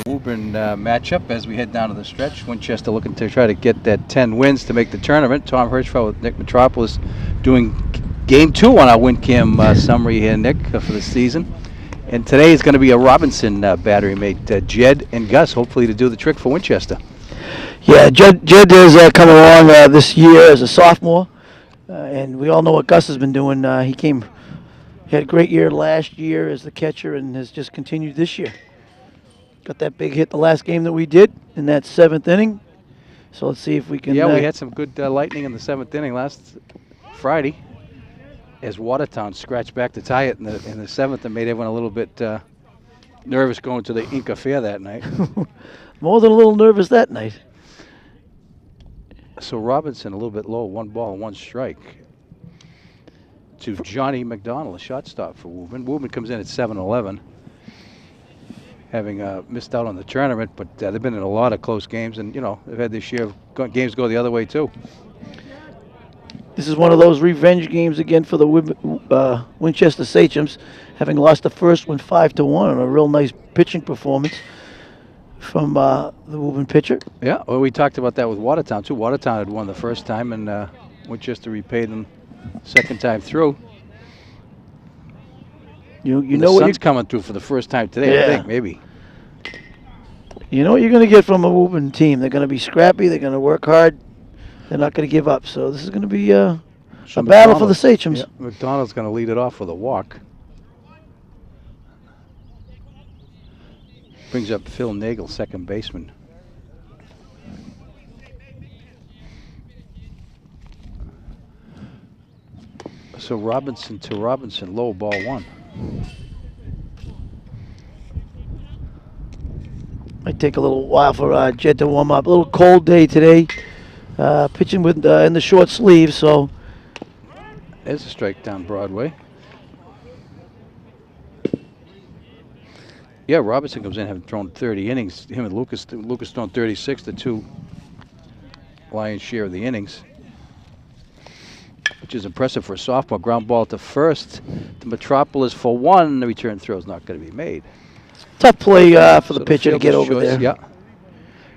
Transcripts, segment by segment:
Woburn matchup as we head down to the stretch. Winchester looking to try to get that 10 wins to make the tournament. Tom Hirschfeld with Nick Metropolis doing game 2 on our WinCam summary here, Nick, for the season. And today is going to be a Robinson battery mate, Jed and Gus, hopefully to do the trick for Winchester. Yeah, Jed is coming along this year as a sophomore, and we all know what Gus has been doing. He had a great year last year as the catcher and has just continued this year. Got that big hit the last game that we did in that 7th inning. So let's see if we can. Yeah, we had some good lightning in the 7th inning last Friday as Watertown scratched back to tie it in the 7th and made everyone a little bit nervous going to the Inca Fair that night. More than a little nervous that night. So Robinson a little bit low, 1 ball, 1 strike. To Johnny McDonald, a shortstop for Woburn. Woburn comes in at 7-11, having missed out on the tournament, but they've been in a lot of close games, and they've had this year games go the other way too. This is one of those revenge games again for the Winchester Sachems, having lost the first one 5-1 on a real nice pitching performance from the Woburn pitcher. Yeah, well, we talked about that with Watertown too. Watertown had won the first time, and Winchester repaid them second time through. You and know the what sun's coming through for the first time today. Yeah. I think maybe. You know what you're going to get from a Woburn team. They're going to be scrappy. They're going to work hard. They're not going to give up. So this is going to be a battle for the Sachems. Yeah, McDonald's going to lead it off with a walk. Brings up Phil Nagel, second baseman. So Robinson to Robinson, low, ball 1. Might take a little while for Jed to warm up. A little cold day today. Pitching with in the short sleeves, so. There's a strike down Broadway. Yeah, Robinson comes in having thrown 30 innings. Him and Lucas thrown 36, the 2 lion's share of the innings, which is impressive for a sophomore. Ground ball to first to Metropolis for 1. The return throw is not going to be made. Tough play for the pitcher to get over there. Yeah.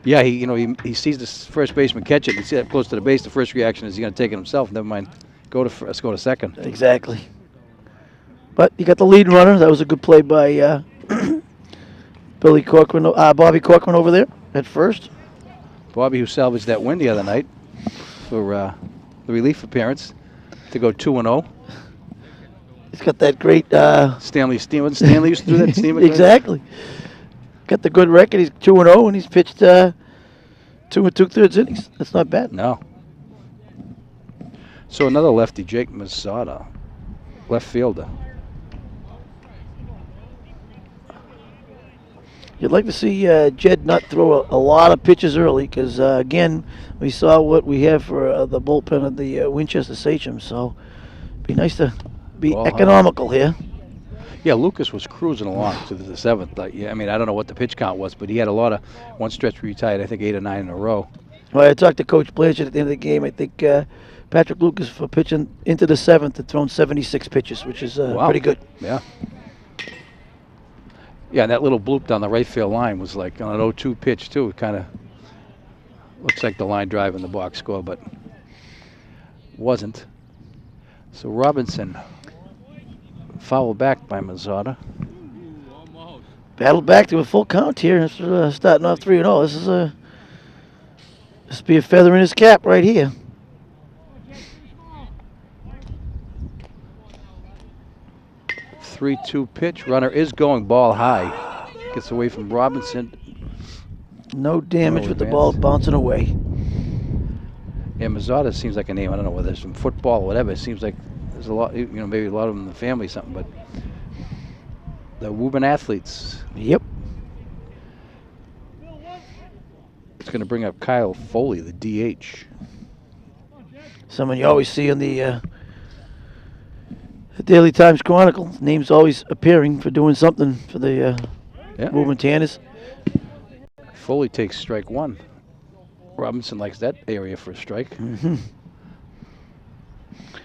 Yeah, he sees the first baseman catch it and see that close to the base. The first reaction is he's going to take it himself. Never mind, let's go to second. Exactly. But you got the lead runner. That was a good play by Bobby Corcoran over there at first. Bobby, who salvaged that win the other night for the relief appearance to go 2-0. He's got that great Stanley used to do that. Exactly. Got the good record. He's 2-0 and he's pitched 2 2/3 innings. That's not bad. No. So another lefty, Jake Masada, left fielder. You'd like to see Jed not throw a lot of pitches early because, again, we saw what we have for the bullpen of the Winchester Sachems. So it'd be nice to be economical here. Yeah, Lucas was cruising along to the 7th. I mean, I don't know what the pitch count was, but he had a lot of one stretch where he tied, I think, 8 or 9 in a row. Well, I talked to Coach Blanchard at the end of the game. I think Patrick Lucas, for pitching into the 7th, had thrown 76 pitches, which is pretty good. Yeah. Yeah, and that little bloop down the right field line was like on an 0-2 pitch, too. It kind of looks like the line drive in the box score, but wasn't. So Robinson fouled back by Mazzata. Battled back to a full count here after starting off 3-0. This will be a feather in his cap right here. Three-two pitch. Runner is going ball high. Gets away from Robinson. No damage with the ball bouncing away. Yeah, Mazzata seems like a name. I don't know whether it's from football or whatever. It seems like there's a lot, maybe a lot of them in the family or something, but the Woburn athletes. Yep. It's going to bring up Kyle Foley, the DH. Someone you always see on the Daily Times Chronicle. Name's always appearing for doing something for the Woburn Tanners. Foley takes strike 1. Robinson likes that area for a strike. Mm-hmm.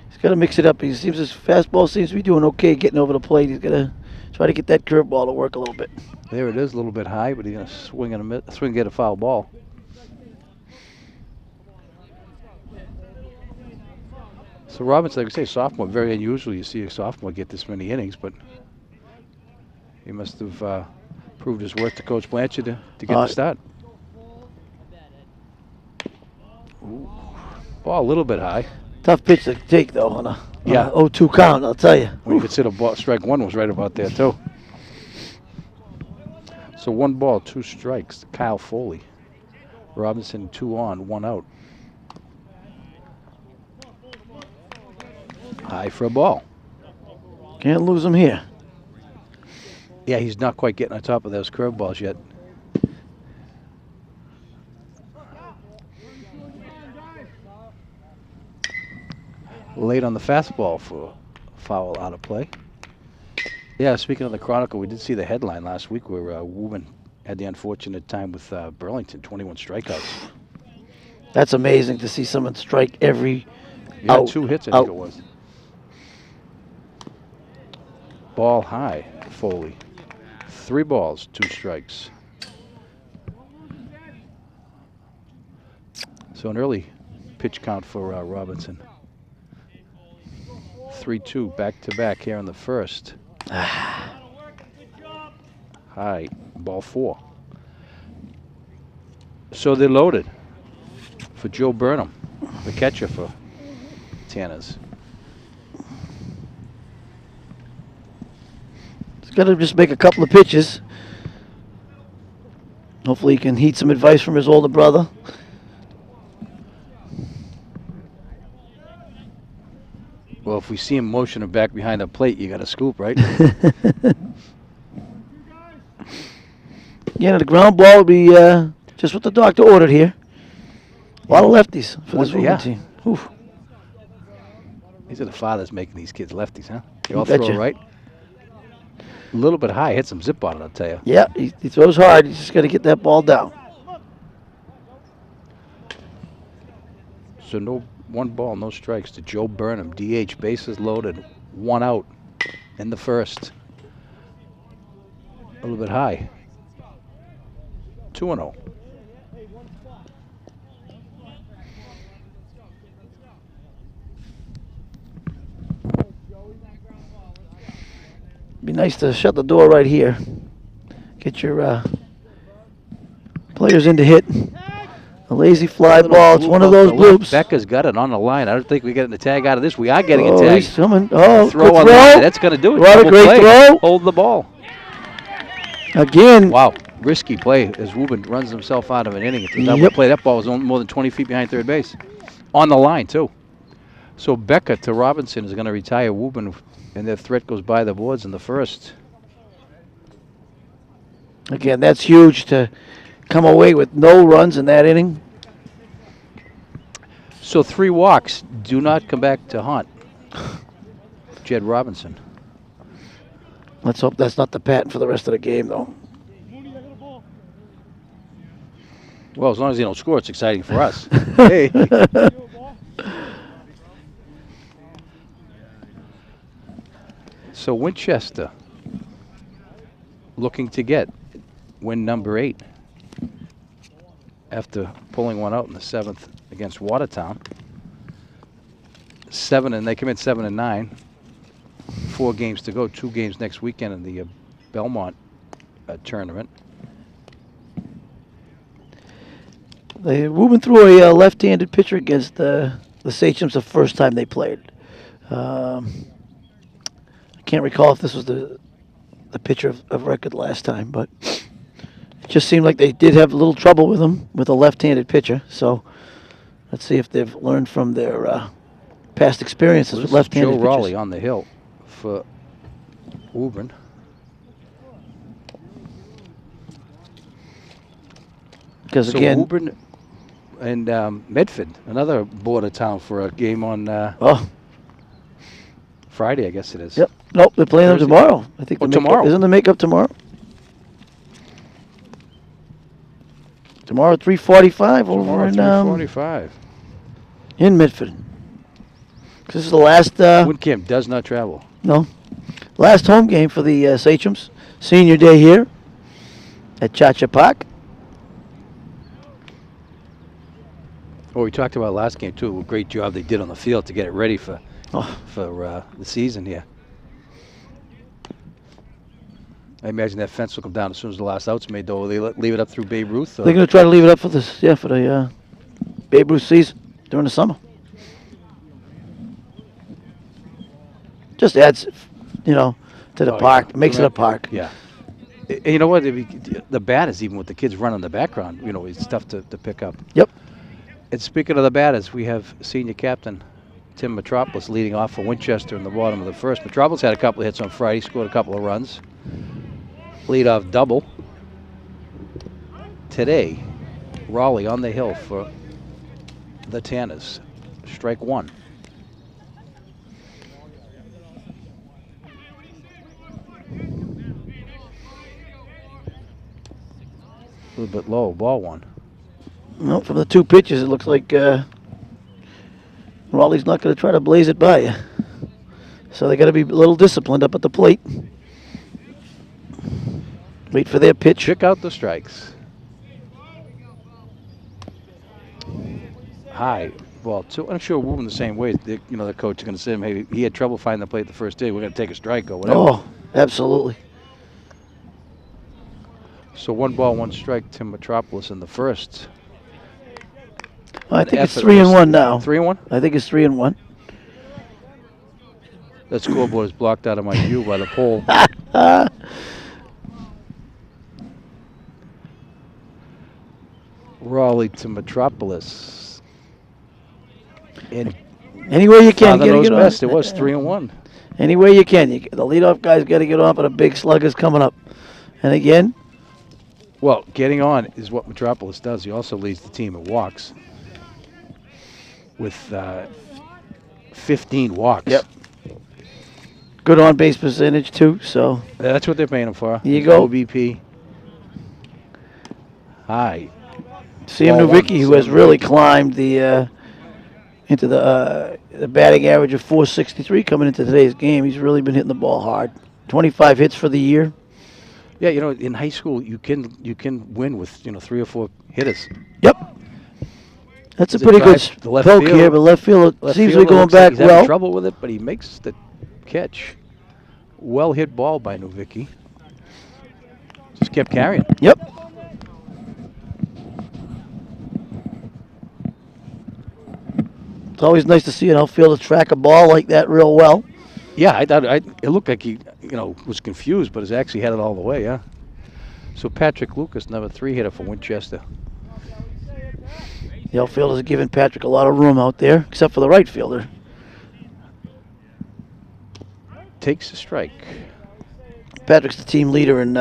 He's got to mix it up. He seems his fastball seems to be doing okay getting over the plate. He's got to try to get that curveball to work a little bit. There it is, a little bit high, but he's going to swing and get a foul ball. So Robinson, like I say, sophomore, very unusual. You see a sophomore get this many innings, but he must have proved his worth to Coach Blanchard to get the start. Ooh. Ball a little bit high. Tough pitch to take, though, on a 0-2 count, I'll tell you. When you consider strike one was right about there, too. So 1 ball, 2 strikes. Kyle Foley. Robinson 2 on, 1 out. High for a ball. Can't lose him here. Yeah, he's not quite getting on top of those curveballs yet. Late on the fastball for foul out of play. Yeah, speaking of the Chronicle, we did see the headline last week where Woburn had the unfortunate time with Burlington, 21 strikeouts. That's amazing to see someone strike every out. 2 hits, I think it was. Ball high, Foley. 3 balls, 2 strikes. So an early pitch count for Robinson. 3-2 back-to-back here in the first. High, ball 4. So they're loaded for Joe Burnham, the catcher for Tanners. He's got to just make a couple of pitches. Hopefully he can heed some advice from his older brother. Well, if we see him motioning back behind the plate, you got to scoop, right? Yeah, the ground ball would be just what the doctor ordered here. A lot of lefties for this Woburn team. Oof. These are the fathers making these kids lefties, huh? They You all throw betcha. right. A little bit high, hit some zip on it, I'll tell you. Yeah, he throws hard. He's just got to get that ball down. So no 1 ball, no strikes to Joe Burnham. DH, bases loaded, 1 out in the first. A little bit high. 2-0. Be nice to shut the door right here. Get your players in to hit. A lazy fly ball. It's one of those bloops. Becca's got it on the line. I don't think we're getting a tag out of this. We are getting a Oh, tag. he's coming. Oh, Throw good on throw. line. That's going to do it. What a Double great play. throw. Hold the ball. Again. Wow. Risky play as Woburn runs himself out of an inning. It's a double play. That ball was more than 20 feet behind third base. On the line, too. So Becca to Robinson is going to retire Woburn, and their threat goes by the boards in the first. Again, that's huge to come away with no runs in that inning. So 3 walks do not come back to haunt Jed Robinson. Let's hope that's not the pattern for the rest of the game, though. Well, as long as he don't score, it's exciting for us. Hey. So Winchester looking to get win number 8 after pulling one out in the 7th against Watertown. 7, and they come in 7-9. 4 games to go. 2 games next weekend in the Belmont tournament. Woburn threw a left-handed pitcher against the Sachems the first time they played. I can't recall if this was the pitcher of record last time, but it just seemed like they did have a little trouble with him with a left-handed pitcher. So let's see if they've learned from their past experiences with left-handed Joe pitchers. Raleigh on the hill for Woburn. Because So again, Woburn and Medford, another border town for a game on Friday, I guess it is. Yep. Nope, they're playing them Thursday. tomorrow. I think Oh, the makeup- tomorrow. Isn't the makeup tomorrow? Tomorrow, 3:45 over in 3:45. in Medford. 'Cause this is the last Windcamp does not travel. last home game for the Sachems. Senior day here. at Cha-Cha Park. Well, we talked about last game too. A great job they did on the field to get it ready for Oh. the season here. I imagine that fence will come down as soon as the last out's made, though. Will they leave it up through Babe Ruth? They're going to try to leave it up for this, for the Babe Ruth season during the summer. Just adds, to the park. Yeah. Makes it a park. Yeah. And you know what? The batters, even with the kids running in the background, it's tough to pick up. Yep. And speaking of the batters, we have senior captain Tim Metropolis leading off for Winchester in the bottom of the first. Metropolis had a couple of hits on Friday, scored a couple of runs. Leadoff double. Today, Raleigh on the hill for the Tanners. Strike one. A little bit low, ball one. Well, from the two pitches, it looks like Raleigh's not going to try to blaze it by you. So they got to be a little disciplined up at the plate. Wait for their pitch. Check out the strikes. High ball two. I'm sure Woburn the same way. The coach is going to say, hey, he had trouble finding the plate the first day. We're going to take a strike or whatever. Oh, absolutely. So 1 ball, 1 strike. Tim Metropolis in the first. I think it's 3-1 now. 3-1? I think it's 3-1. That scoreboard is blocked out of my view by the pole. Raleigh to Metropolis. And any way you can Father get knows it best. on. It was 3-1. Any way you can. The leadoff guy's got to get on, but a big slugger's coming up. And again. Well, getting on is what Metropolis does. He also leads the team in walks with 15 walks. Yep. Good on-base percentage, too, so. That's what they're paying him for. Here you go. OBP. High. Sam Nowicki, who has really climbed the into the batting average of .463 coming into today's game. He's really been hitting the ball hard. 25 hits for the year. Yeah, in high school you can win with 3 or 4 hitters. Yep. That's a pretty good poke here, but left field seems to be going back he's well. having trouble with it, but he makes the catch. Well hit ball by Nowicki. Just kept carrying. Yep. It's always nice to see an outfielder track a ball like that real well. Yeah, I thought it looked like he, was confused, but has actually had it all the way. Yeah. So Patrick Lucas, number 3 hitter for Winchester. The outfielders are giving Patrick a lot of room out there, except for the right fielder. Takes a strike. Patrick's the team leader in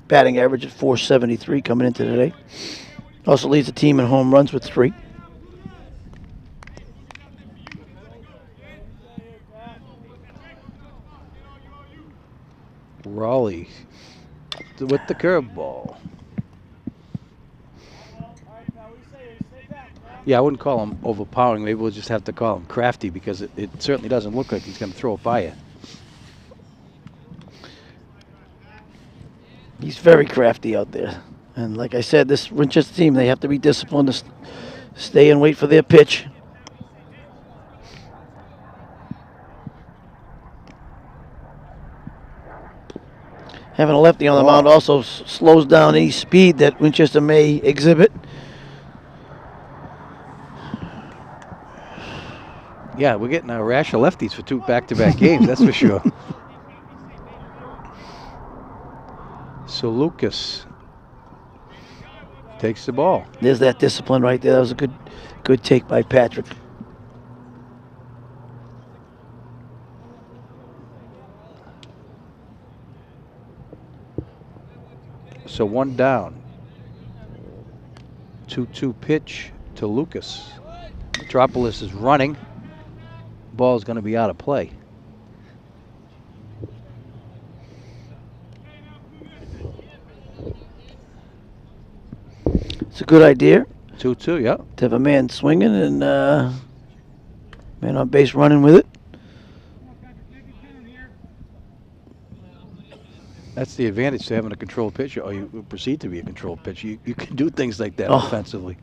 batting average at .473 coming into today. Also leads the team in home runs with 3. Raleigh with the curveball. Yeah, I wouldn't call him overpowering. Maybe we'll just have to call him crafty because it certainly doesn't look like he's going to throw it by you. He's very crafty out there. And like I said, this Winchester team, they have to be disciplined to stay and wait for their pitch. Having a lefty on the mound also slows down any speed that Winchester may exhibit. Yeah, we're getting a rash of lefties for 2 back-to-back games, that's for sure. So Lucas takes the ball. There's that discipline right there. That was a good take by Patrick. So 1 down. 2-2 pitch to Lucas. Metropolis is running. Ball's going to be out of play. It's a good idea. 2-2, yeah. To have a man swinging and man on base running with it. That's the advantage to having a controlled pitch, or you proceed to be a controlled pitch. You can do things like that Oh. offensively.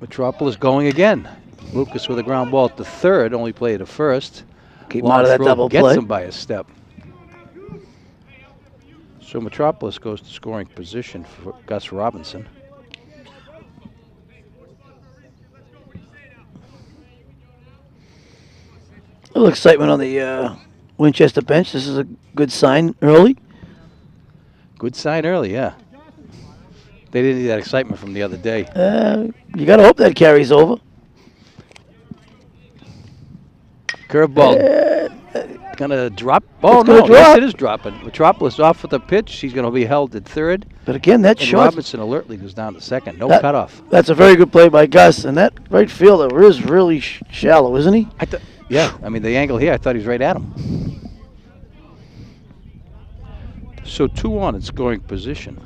Metropolis going again. Lucas with a ground ball at the third, only played to first. Keep him out of that double gets play. him by a step. So Metropolis goes to scoring position for Gus Robinson. A little excitement on the Winchester bench. This is a good sign early. Good sign early, yeah. They didn't need that excitement from the other day. You got to hope that carries over. Curveball. Gonna drop. Oh, It's gonna no. drop. Yes, it is dropping. Metropolis off with the pitch. He's going to be held at third. But again, that And short. Robinson alertly goes down to second. No That- cutoff. That's a very good play by Gus. And that right fielder is really shallow, isn't he? Yeah, I mean, the angle here, I thought he was right at him. So 2 on in scoring position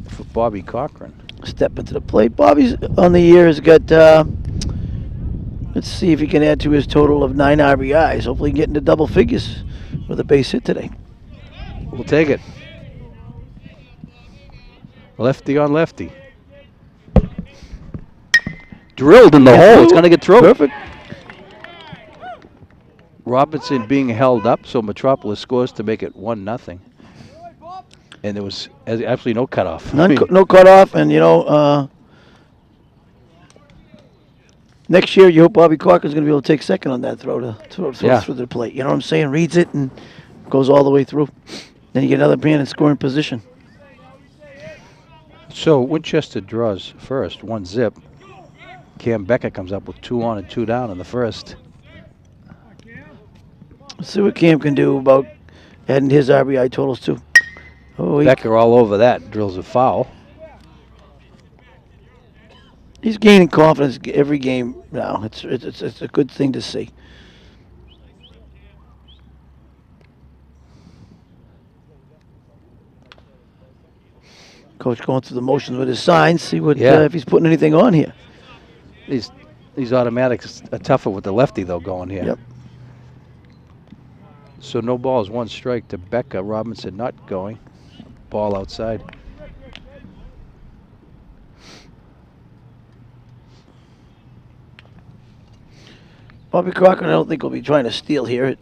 for Bobby Cochran. Step into the plate. Bobby's on the year has got, let's see if he can add to his total of 9 RBIs. Hopefully he can get into double figures with a base hit today. We'll take it. Lefty on lefty. Drilled in the hole. It's going to get through. Perfect. Robinson being held up, so Metropolis scores to make it 1-0. And there was absolutely no cutoff. No cutoff, and next year you hope Bobby Cochran's going to be able to take second on that throw through the plate. You know what I'm saying? Reads it and goes all the way through. Then you get another man in scoring position. So Winchester draws first, 1-0. Cam Becker comes up with 2 on and 2 down in the first. Let's see what Cam can do about adding his RBI totals too. Oh, Becker all over that, drills a foul. He's gaining confidence every game now. It's a good thing to see. Coach going through the motions with his signs, see what if he's putting anything on here. These automatics are tougher with the lefty though going here. Yep. So no balls, 1 strike to Becker. Robinson not going. Ball outside. Bobby Cochran, I don't think will be trying to steal here.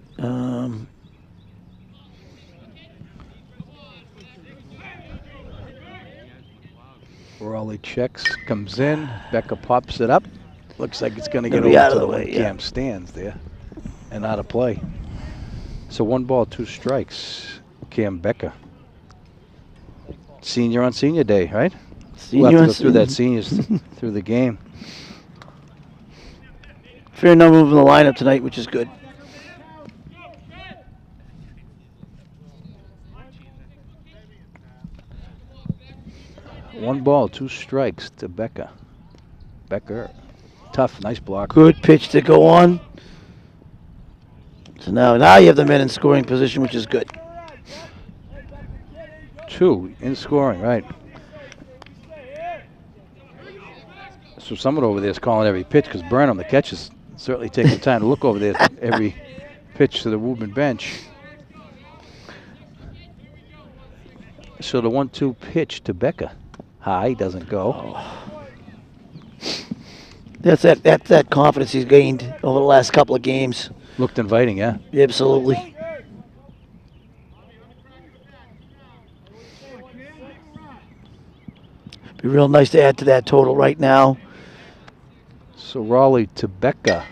Raleigh checks, comes in. Becker pops it up. Looks like it's going to get Maybe over out to of the the way, Cam stands there and out of play. So 1 ball, 2 strikes. Cam Becker. Senior on senior day, right? We'll have to go through that seniors through the game. Fair number in the lineup tonight, which is good. One ball, 2 strikes to Becker. Becker. Tough, nice block. Good pitch to go on. So now you have the men in scoring position, which is good. 2 in scoring, right. So someone over there is calling every pitch because Burnham, the catcher, is certainly taking time to look over there every pitch to the Woburn bench. So the 1-2 pitch to Becker. High, doesn't go. Oh. That's that confidence he's gained over the last couple of games. Looked inviting, yeah. Absolutely. Be real nice to add to that total right now. So Raleigh to Becker.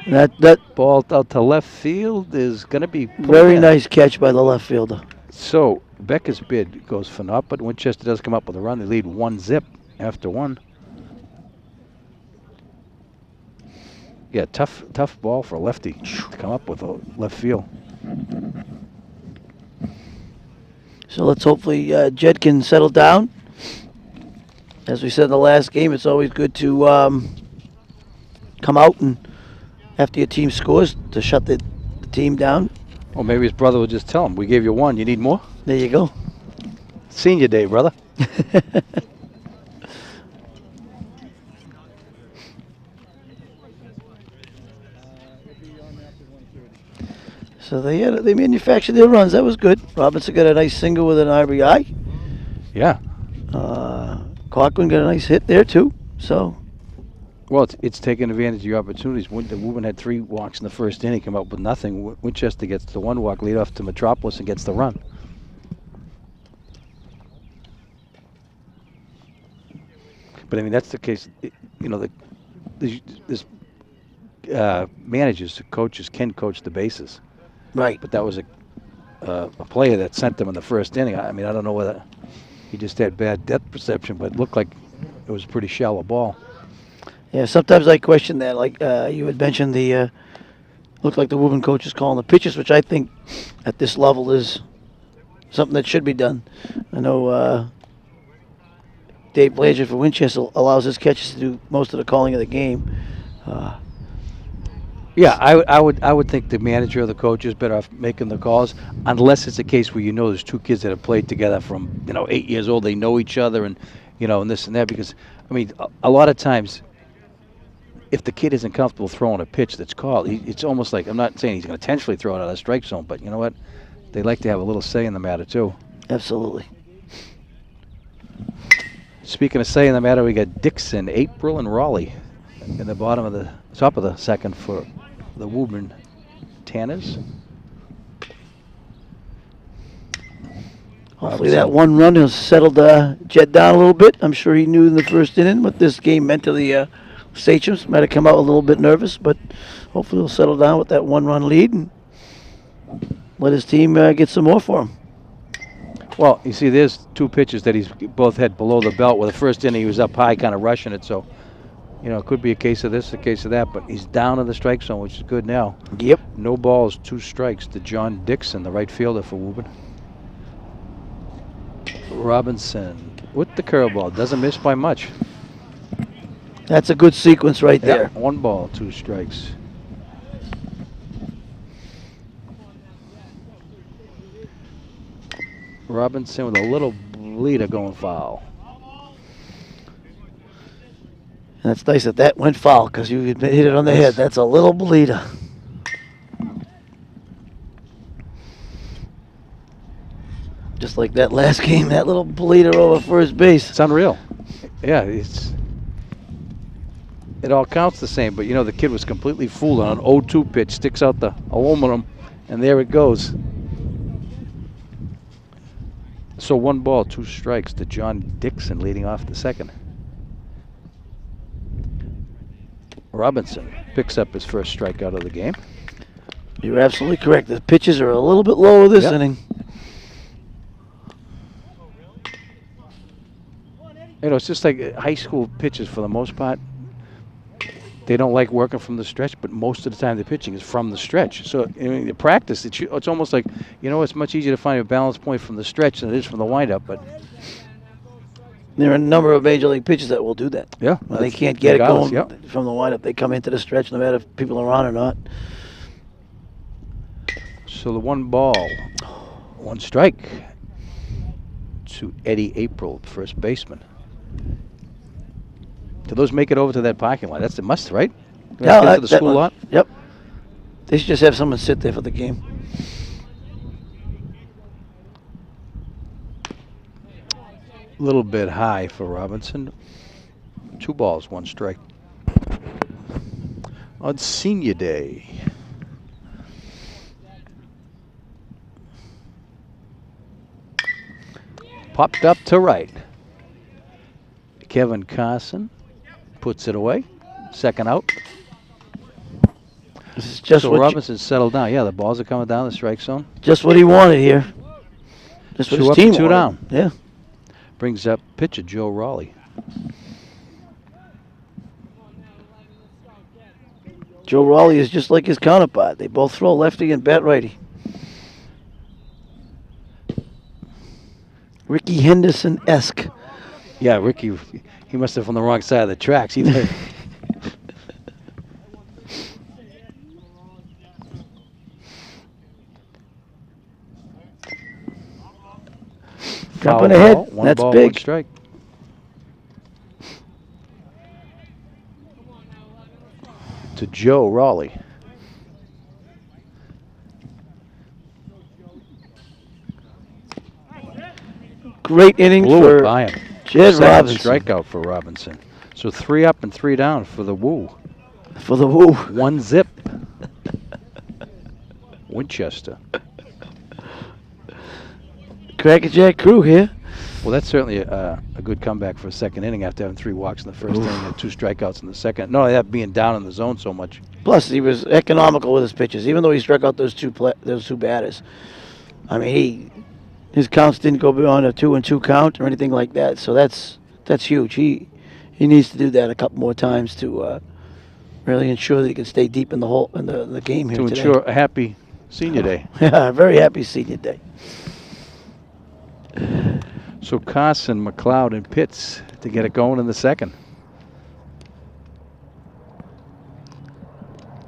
That Ball out to left field is going to be very nice catch by the left fielder. So Becker's bid goes for naught, but Winchester does come up with a run. They lead 1-0 after 1. Yeah, tough ball for a lefty to come up with a left field. So let's hopefully Jed can settle down. As we said in the last game, it's always good to come out and after your team scores to shut the team down. Or maybe his brother will just tell him, we gave you 1, you need more? There you go. Senior day, brother. So So they manufactured their runs. That was good. Robinson got a nice single with an RBI. Yeah. Cochran got a nice hit there too. So Well, it's taking advantage of your opportunities. Woburn had 3 walks in the first inning, came up with nothing. Winchester gets the 1 walk lead off to Metropolis and gets the run. But I mean, that's the case. This managers, coaches can coach the bases. right. But that was a player that sent them in the first inning. I mean, I don't know whether he just had bad depth perception, but it looked like it was a pretty shallow ball. Yeah, sometimes I question that. Like you had mentioned, the looked like the Woburn coach is calling the pitches, which I think at this level is something that should be done. I know Dave Blanchard for Winchester allows his catches to do most of the calling of the game. Yeah, I would think the manager or the coach is better off making the calls, unless it's a case where there's 2 kids that have played together from 8 years old. They know each other and and this and that. Because I mean, a lot of times, if the kid isn't comfortable throwing a pitch that's called, it's almost like, I'm not saying he's going to intentionally throw it out of the strike zone, but you know what? They like to have a little say in the matter too. Absolutely. Speaking of say in the matter, we got Dixon, April, and Raleigh in the top of the second for the Woburn Tanners. Hopefully that 1 run has settled Jed down a little bit. I'm sure he knew in the first inning what this game meant to the Sachems. Might have come out a little bit nervous, but hopefully he'll settle down with that 1-run lead and let his team get some more for him. Well, you see, there's 2 pitches that he's both had below the belt. Well, the first inning he was up high, kind of rushing it, so it could be a case of this, a case of that, but he's down in the strike zone, which is good now. Yep. No balls, 2 strikes to John Dixon, the right fielder for Woburn. Robinson with the curveball, doesn't miss by much. That's a good sequence right there. 1 ball, 2 strikes. Robinson with a little bleeder going foul. And it's nice that went foul because you hit it on the head. That's a little bleeder. Just like that last game, that little bleeder over first base. It's unreal. Yeah, it all counts the same, but the kid was completely fooled on an 0-2 pitch, sticks out the aluminum, and there it goes. So 1 ball, 2 strikes to John Dixon leading off the second. Robinson picks up his first strikeout of the game. You're absolutely correct. The pitches are a little bit lower this inning. It's just like high school pitchers for the most part. They don't like working from the stretch, but most of the time the pitching is from the stretch. So in the practice, it's almost like, it's much easier to find a balance point from the stretch than it is from the windup. But there are a number of major league pitchers that will do that. Yeah. When they can't get it going from the windup, they come into the stretch no matter if people are on or not. So the 1 ball, 1 strike to Eddie April, first baseman. Do those make it over to that parking lot? That's a must, right? Yeah, to the school lot? Yep. They should just have someone sit there for the game. A little bit high for Robinson. 2 balls, 1 strike. On senior day. Popped up to right. Kevin Carson puts it away. Second out. This is just so Robinson settled down. Yeah, the balls are coming down the strike zone. Just what he wanted here. Just what his team wanted. 2 down. Yeah. Brings up pitcher Joe Raleigh. Joe Raleigh is just like his counterpart. They both throw lefty and bat righty. Ricky Henderson-esque. Yeah, Ricky, he must have on the wrong side of the tracks. Either. Jumping ahead. One That's ball, big. 1 strike. To Joe Raleigh. great inning Blew it for by him. Jed Second Robinson. strikeout for Robinson. So 3 up and 3 down for the Woo. For the Woo. 1-0. Winchester. Crackerjack crew here. Well, that's certainly a good comeback for a second inning after having 3 walks in the first inning and 2 strikeouts in the second. No, that being down in the zone so much. Plus, he was economical with his pitches, even though he struck out those two batters. I mean, his counts didn't go beyond a 2-2 count or anything like that. So that's huge. He needs to do that a couple more times to really ensure that he can stay deep in the game here To today. ensure a happy senior day. Yeah, very happy senior day. So Carson, McLeod, and Pitts to get it going in the second.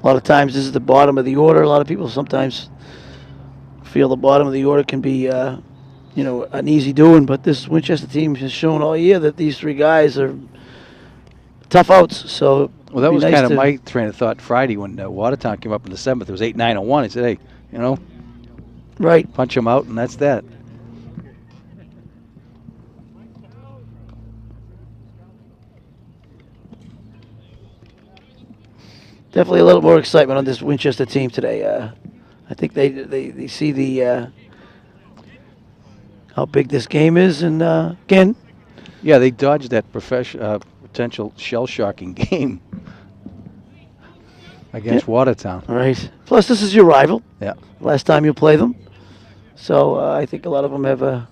A lot of times this is the bottom of the order. A lot of people sometimes feel the bottom of the order can be, an easy doing. But this Winchester team has shown all year that these 3 guys are tough outs. So Well, that was kind of my train of thought Friday when Watertown came up in the 7th. It was 8-9-1. I said, hey, right. punch them out, and that's that. Definitely a little more excitement on this Winchester team today. I think they see the how big this game is, and again, Yeah, they dodged that potential shell-shocking game against Watertown. all right. Plus, this is your rival. Yeah. Last time you play them, so I think a lot of them have a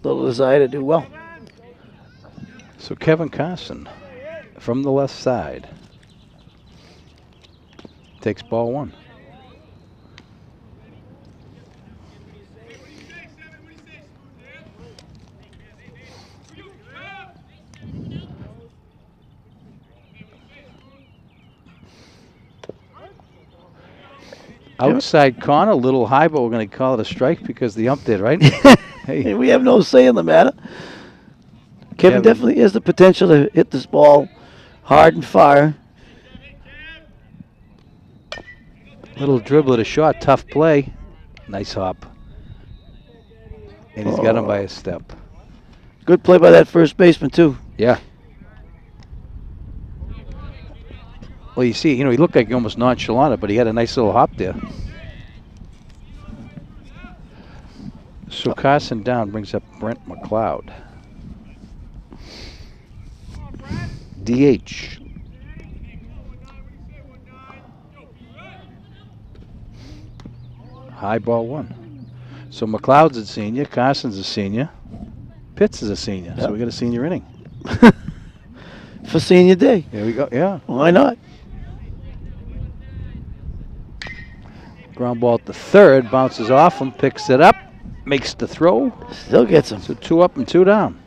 little desire to do well. So Kevin Carson from the left side takes ball 1. Outside corner, a little high, but we're going to call it a strike because the ump did, right? Hey, we have no say in the matter. Kevin Kevin. definitely has the potential to hit this ball hard and far. Little dribble to short, tough play. Nice hop. And he's got him by a step. Good play by that first baseman, too. Yeah. Well, you see, he looked like he almost nonchalant, but he had a nice little hop there. So Carson down brings up Brent McLeod. DH. High ball 1. So McLeod's a senior, Carson's a senior, Pitts is a senior. Yep. So we got a senior inning. For senior day. There we go. Yeah. Why not? Ground ball at the third, bounces off him, picks it up, makes the throw. Still gets him. So 2 up and 2 down.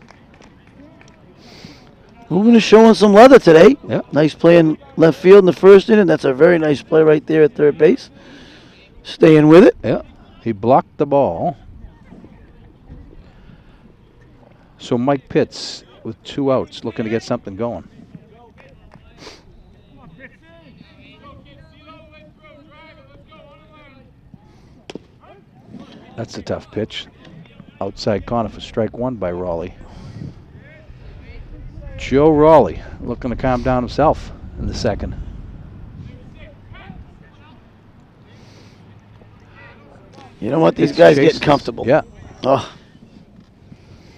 Woburn is showing some leather today. Yep. Nice play in left field in the first inning. That's a very nice play right there at third base. Staying with it. Yeah, he blocked the ball. So Mike Pitts with 2 outs, looking to get something going. That's a tough pitch. Outside corner for strike 1 by Raleigh. Joe Raleigh looking to calm down himself in the second. You know what? These Pitts guys chases. getting comfortable. Yeah. Oh,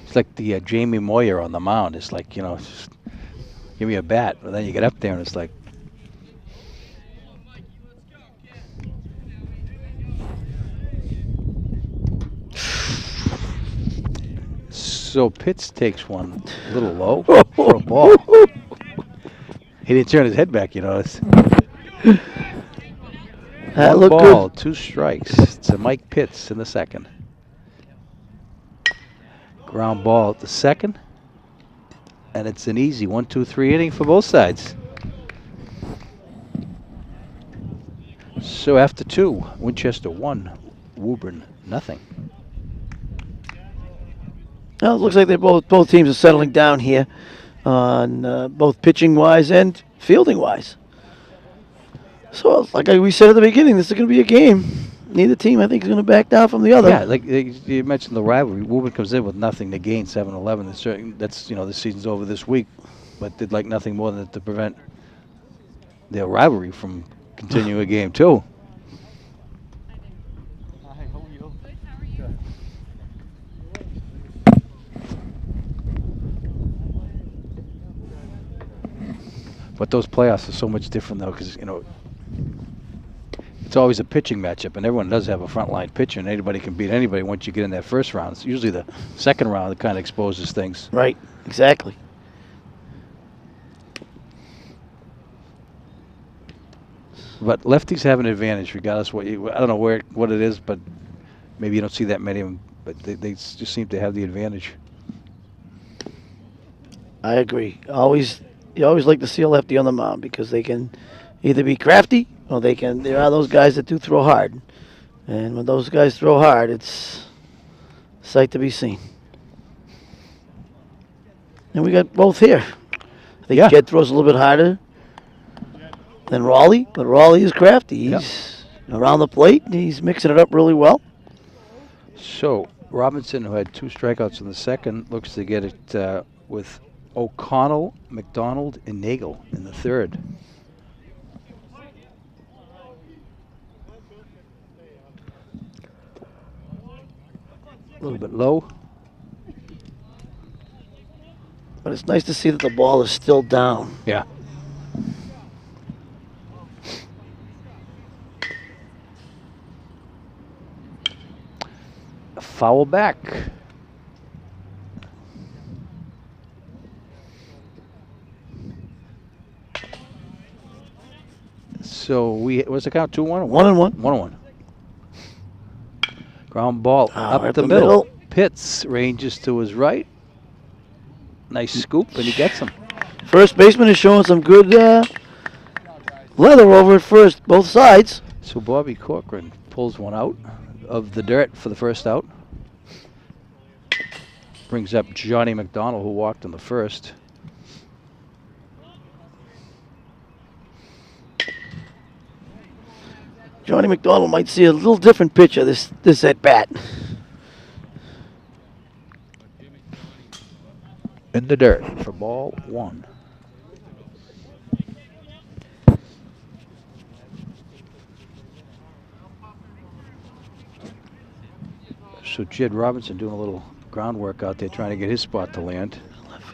It's like the Jamie Moyer on the mound. It's like, just give me a bat. But then you get up there and it's like, so Pitts takes one a little low for a ball. He didn't turn his head back, It's that one looked ball, good. 2 strikes to Mike Pitts in the second. Ground ball at the second. And it's an easy 1-2-3 inning for both sides. So after 2, Winchester 1, Woburn nothing. Well, it looks like they're both teams are settling down here on both pitching wise and fielding wise. So, like we said at the beginning, this is going to be a game. neither team, I think, is going to back down from the other. Yeah, like you mentioned the rivalry. Woburn comes in with nothing to gain, 7-11. That's the season's over this week, but they'd like nothing more than to prevent their rivalry from continuing a game too. But those playoffs are so much different though, because it's always a pitching matchup, and everyone does have a frontline pitcher, and anybody can beat anybody once you get in that first round. It's usually the second round that kind of exposes things. Right, exactly. But lefties have an advantage regardless I don't know what it is, but maybe you don't see that many of them, but they just seem to have the advantage. I agree. You always like to see a lefty on the mound because they can either be crafty or there are those guys that do throw hard. And when those guys throw hard, it's a sight to be seen. And we got both here. I think Jed throws a little bit harder than Raleigh, but Raleigh is crafty. He's around the plate. He's mixing it up really well. So Robinson, who had 2 strikeouts in the second, looks to get it with O'Connell, McDonald, and Nagel in the third. A little bit low. But it's nice to see that the ball is still down. Yeah. Foul back. So what's the count? 2-1? 1-1. 1-1. Ground ball up right the the middle. middle. Pitts ranges to his right. Nice scoop, and he gets him. First baseman is showing some good leather over at first, both sides. So Bobby Corcoran pulls one out of the dirt for the first out. Brings up Johnny McDonald, who walked in the first. Johnny McDonald might see a little different picture this at bat. In the dirt for ball 1. So Jed Robinson doing a little groundwork out there, trying to get his spot to land. Left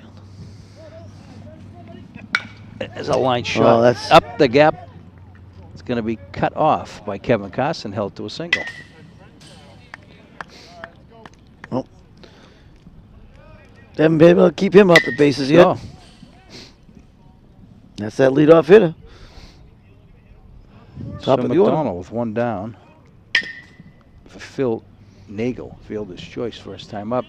field. As a line shot that's up the gap. It's going to be cut off by Kevin Carson, held to a single. Well, they haven't been able to keep him off the bases yet. No. That's that leadoff hitter. So Top of the order. McDonald with 1 down. For Phil Nagel, fielder's choice, first time up.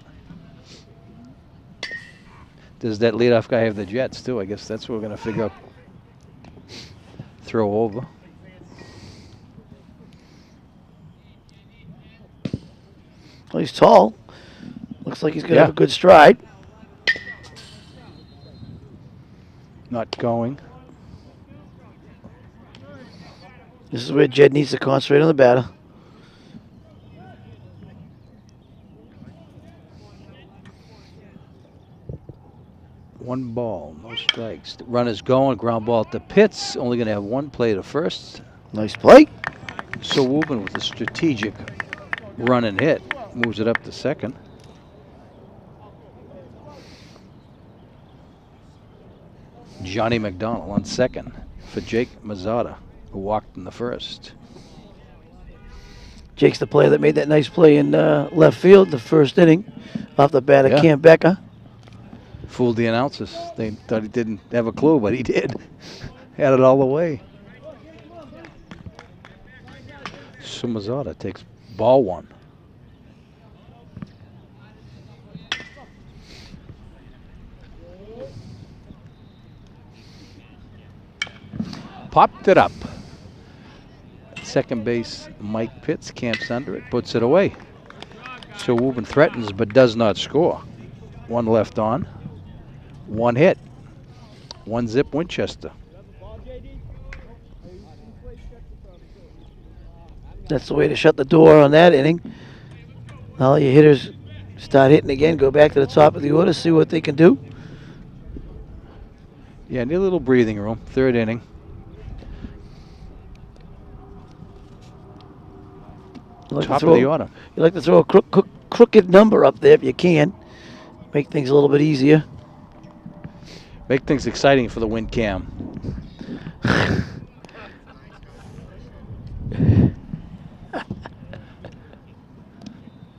Does that leadoff guy have the Jets too? I guess that's what we're going to figure out. Throw over. Well, he's tall. Looks like he's going to have a good stride. Not going. This is where Jed needs to concentrate on the batter. One ball, no strikes. The runner's going, ground ball at the pits. Only going to have 1 play to first. Nice play. So Woburn with a strategic run and hit. Moves it up to second. Johnny McDonald on second for Jake Mazzata, who walked in the first. Jake's the player that made that nice play in left field the first inning off the bat of Cam Becker. Fooled the announcers. They thought he didn't have a clue, but he did. Had it all the way. So Mazzata takes ball 1. Popped it up. Second base, Mike Pitts camps under it, puts it away. So Woburn threatens but does not score. 1 left on. 1 hit. 1 zip Winchester. That's the way to shut the door on that inning. Now your hitters start hitting again, go back to the top of the order, see what they can do. Yeah, need a little breathing room. Third inning. Top of the order. You like to throw a crooked number up there if you can. Make things a little bit easier. Make things exciting for the win cam.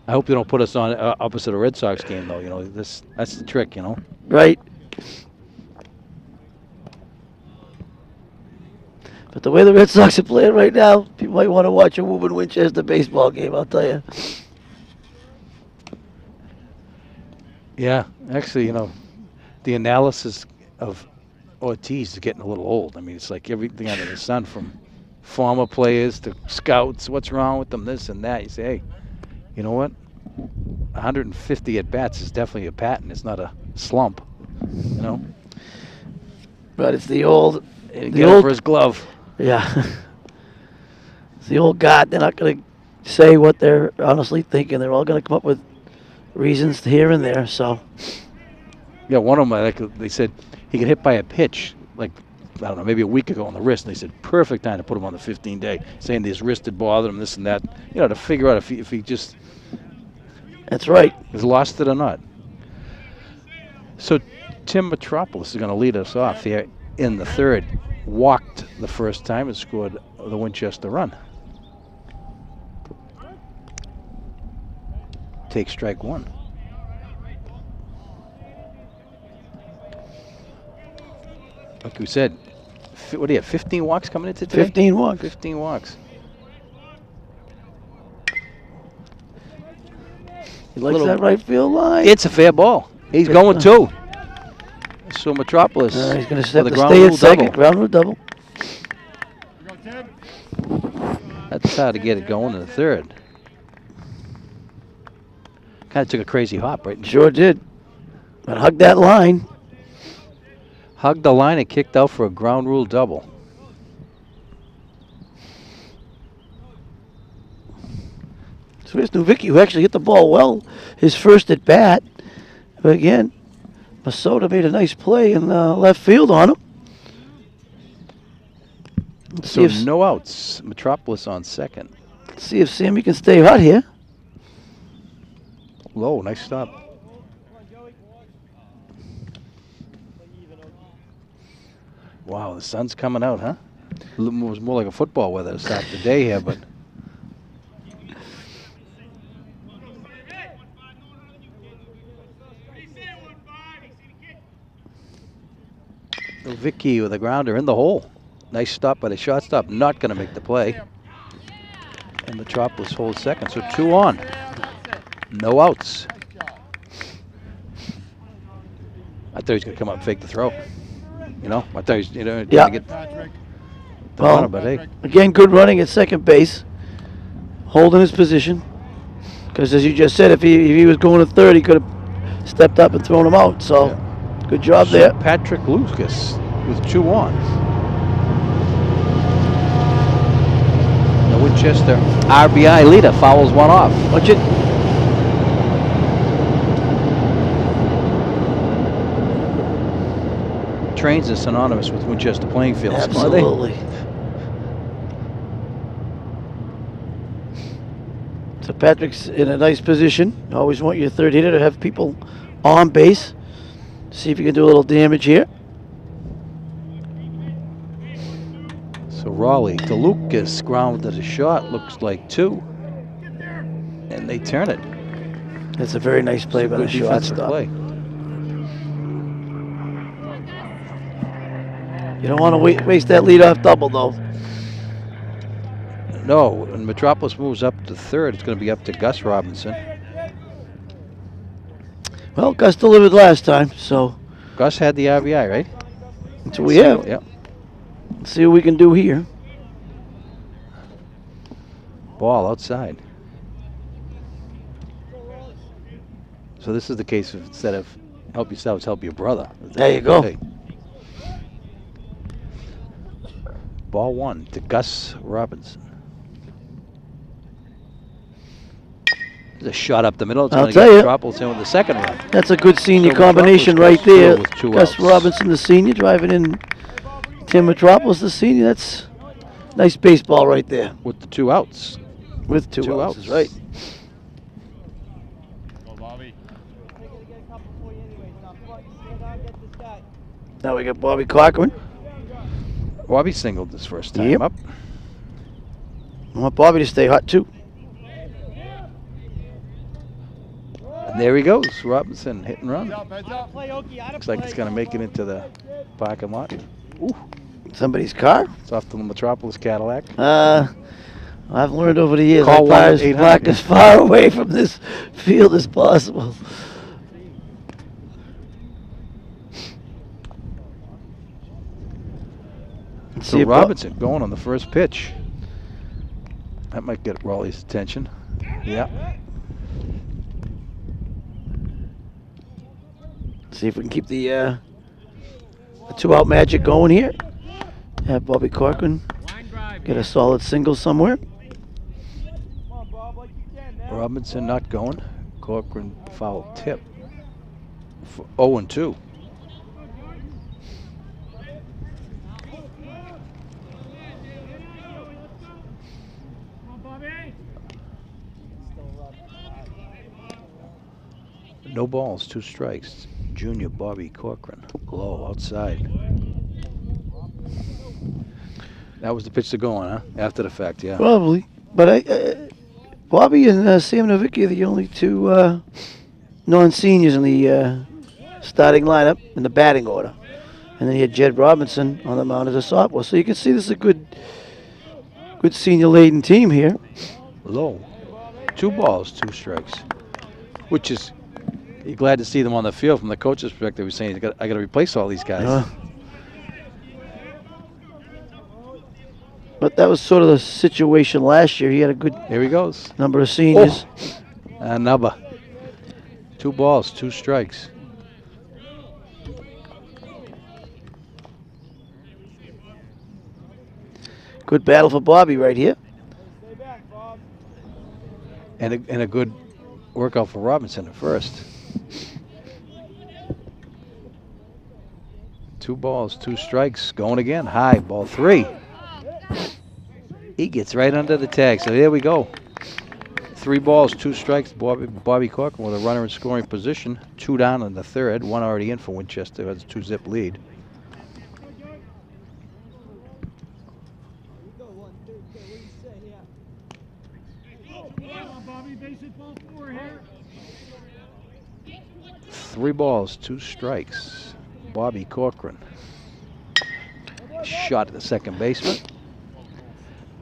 I hope they don't put us on opposite a Red Sox game, though. You know, that's the trick, you know. Right. But the way the Red Sox are playing right now, people might want to watch a Woburn Winchester baseball game, I'll tell you. Yeah, actually, you know, the analysis of Ortiz is getting a little old. I mean, it's like everything under the sun, from former players to scouts. What's wrong with them? This and that. You say, hey, you know what? 150 at bats is definitely a pattern. It's not a slump. You know. But it's the old. Get him for his glove. Yeah. It's the old God. They're not going to say what they're honestly thinking. They're all going to come up with reasons here and there. So. Yeah, one of them, like they said, he got hit by a pitch, like, I don't know, maybe a week ago on the wrist, and they said perfect time to put him on the 15-day, saying his wrist had bothered him, this and that. You know, to figure out if he just. That's right. Has lost it or not. So Tim Metropolis is going to lead us off here in the third. Walked the first time and scored the Winchester run. Take strike one. Like we said, what do you have, 15 walks coming into today? 15 walks. 15 walks. He likes that right field line. It's a fair ball. He's going too. So Metropolis. He's going to step the to stay at second. Double. Ground rule double. That's how to get it going in the third. Kind of took a crazy hop, right? Sure did. But hugged that line. Hugged the line and kicked out for a ground rule double. So here's Nowicki, who actually hit the ball well his first at bat. But again, Masota made a nice play in left field on him. So no outs. Metropolis on second. Let's see if Sammy can stay hot here. Low, nice stop. Wow, the sun's coming out, huh? It was more like a football weather to start the day here, but. Vicky with a grounder in the hole. Nice stop by the shortstop. Not going to make the play. And Metropolis holds second. So 2 on. No outs. I thought he was going to come up and fake the throw. You know, I thought he was, you know, yeah. Trying to get the runner, but hey. Again, good running at second base. Holding his position. Because as you just said, if he was going to third, he could have stepped up and thrown him out. So. Yeah. Good job there. Patrick Lucas with 2 on. The Winchester RBI leader fouls one off. Watch it. Trains are synonymous with Winchester playing fields. Absolutely. So Patrick's in a nice position. Always want your third hitter to have people on base. See if you can do a little damage here. So Raleigh to Lucas, grounded a shot, looks like 2. And they turn it. That's a very nice play by the shortstop. Play. You don't want to waste that leadoff double, though. No, when Metropolis moves up to third, it's going to be up to Gus Robinson. Well, Gus delivered last time, so. Gus had the RBI, right? That's what we have. Yep. Let's see what we can do here. Ball outside. So this is the case of instead of help yourselves, help your brother. There you go. Okay. Ball 1 to Gus Robinson. There's a shot up the middle. It's I'll going to tell get you. Metropolis in with the second run. That's a good senior So combination Metropolis right goes there. through with 2 Gus outs. Robinson, the senior, driving in Tim Metropolis, the senior. That's nice baseball right there. With the 2 outs. With two outs. Is right. Now we got Bobby Cochran. Bobby singled his first time Yep. up. I want Bobby to stay hot too. And there he goes. Robinson hit and run. Looks like it's going to make it into the parking lot. Ooh, Somebody's car. it's off the Metropolis Cadillac. I've learned over the years Call I park 1-800. as far away from this field as possible. Let's So see if Robinson going on the first pitch. That might get Raleigh's attention. Yeah. See if we can keep the 2-out magic going here. Have Bobby Corcoran get a solid single somewhere. Robinson not going. Corcoran foul tip. 0-2. No balls, 2 strikes. Junior Bobby Corcoran. Low outside. That was the pitch to go on, huh? After the fact, yeah. Probably. But Bobby and Sam Novicki are the only 2 non-seniors in the starting lineup in the batting order. And then you had Jed Robinson on the mound as a sophomore. So you can see this is a good senior-laden team here. Low. 2 balls, 2 strikes. Which is, you're glad to see them on the field from the coach's perspective. He's saying, I got to replace all these guys. But that was sort of the situation last year. He had a good Here he goes. number of seniors. Another. 2 balls, 2 strikes. Good battle for Bobby right here. And a good workout for Robinson at first. 2 balls, 2 strikes. Going again. High. Ball 3. He gets right under the tag. So there we go. 3 balls, 2 strikes. Bobby Corcoran with a runner in scoring position. 2 down in the third. 1 already in for Winchester. Has a 2-zip lead. Three balls, 2 strikes. Bobby Corcoran. Shot at the second baseman.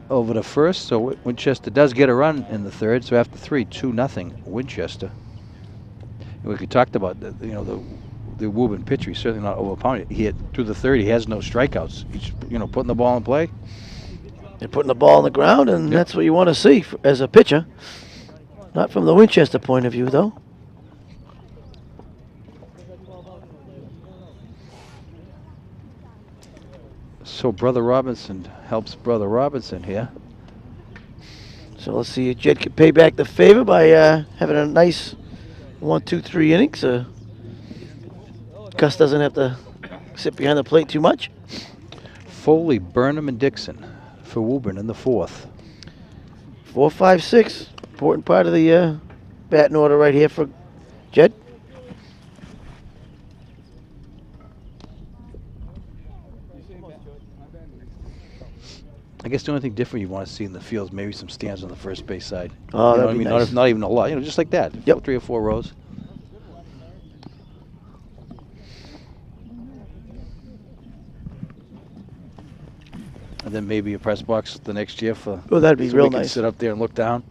Over to first, so Winchester does get a run in the third. So after 3, 2-0 Winchester. And we talked about the Woburn pitcher. He's certainly not overpowering. He hit through the third. He has no strikeouts. He's putting the ball in play. They're putting the ball on the ground, and that's what you want to see as a pitcher. Not from the Winchester point of view, though. So Brother Robinson helps Brother Robinson here. So let's see if Jed can pay back the favor by having a nice 1, 2, 3 innings. Gus doesn't have to sit behind the plate too much. Foley, Burnham, and Dixon for Woburn in the 4th. 4, 5, 6. Important part of the batting order right here for Jed. I guess the only thing different you want to see in the field is maybe some stands on the first base side. Oh, you know that'd be what I mean? nice. Not even a lot. Just like that. Yep. 3 or 4 rows. And then maybe a press box the next year for. Oh, that'd be so real we can nice. sit up there and look down.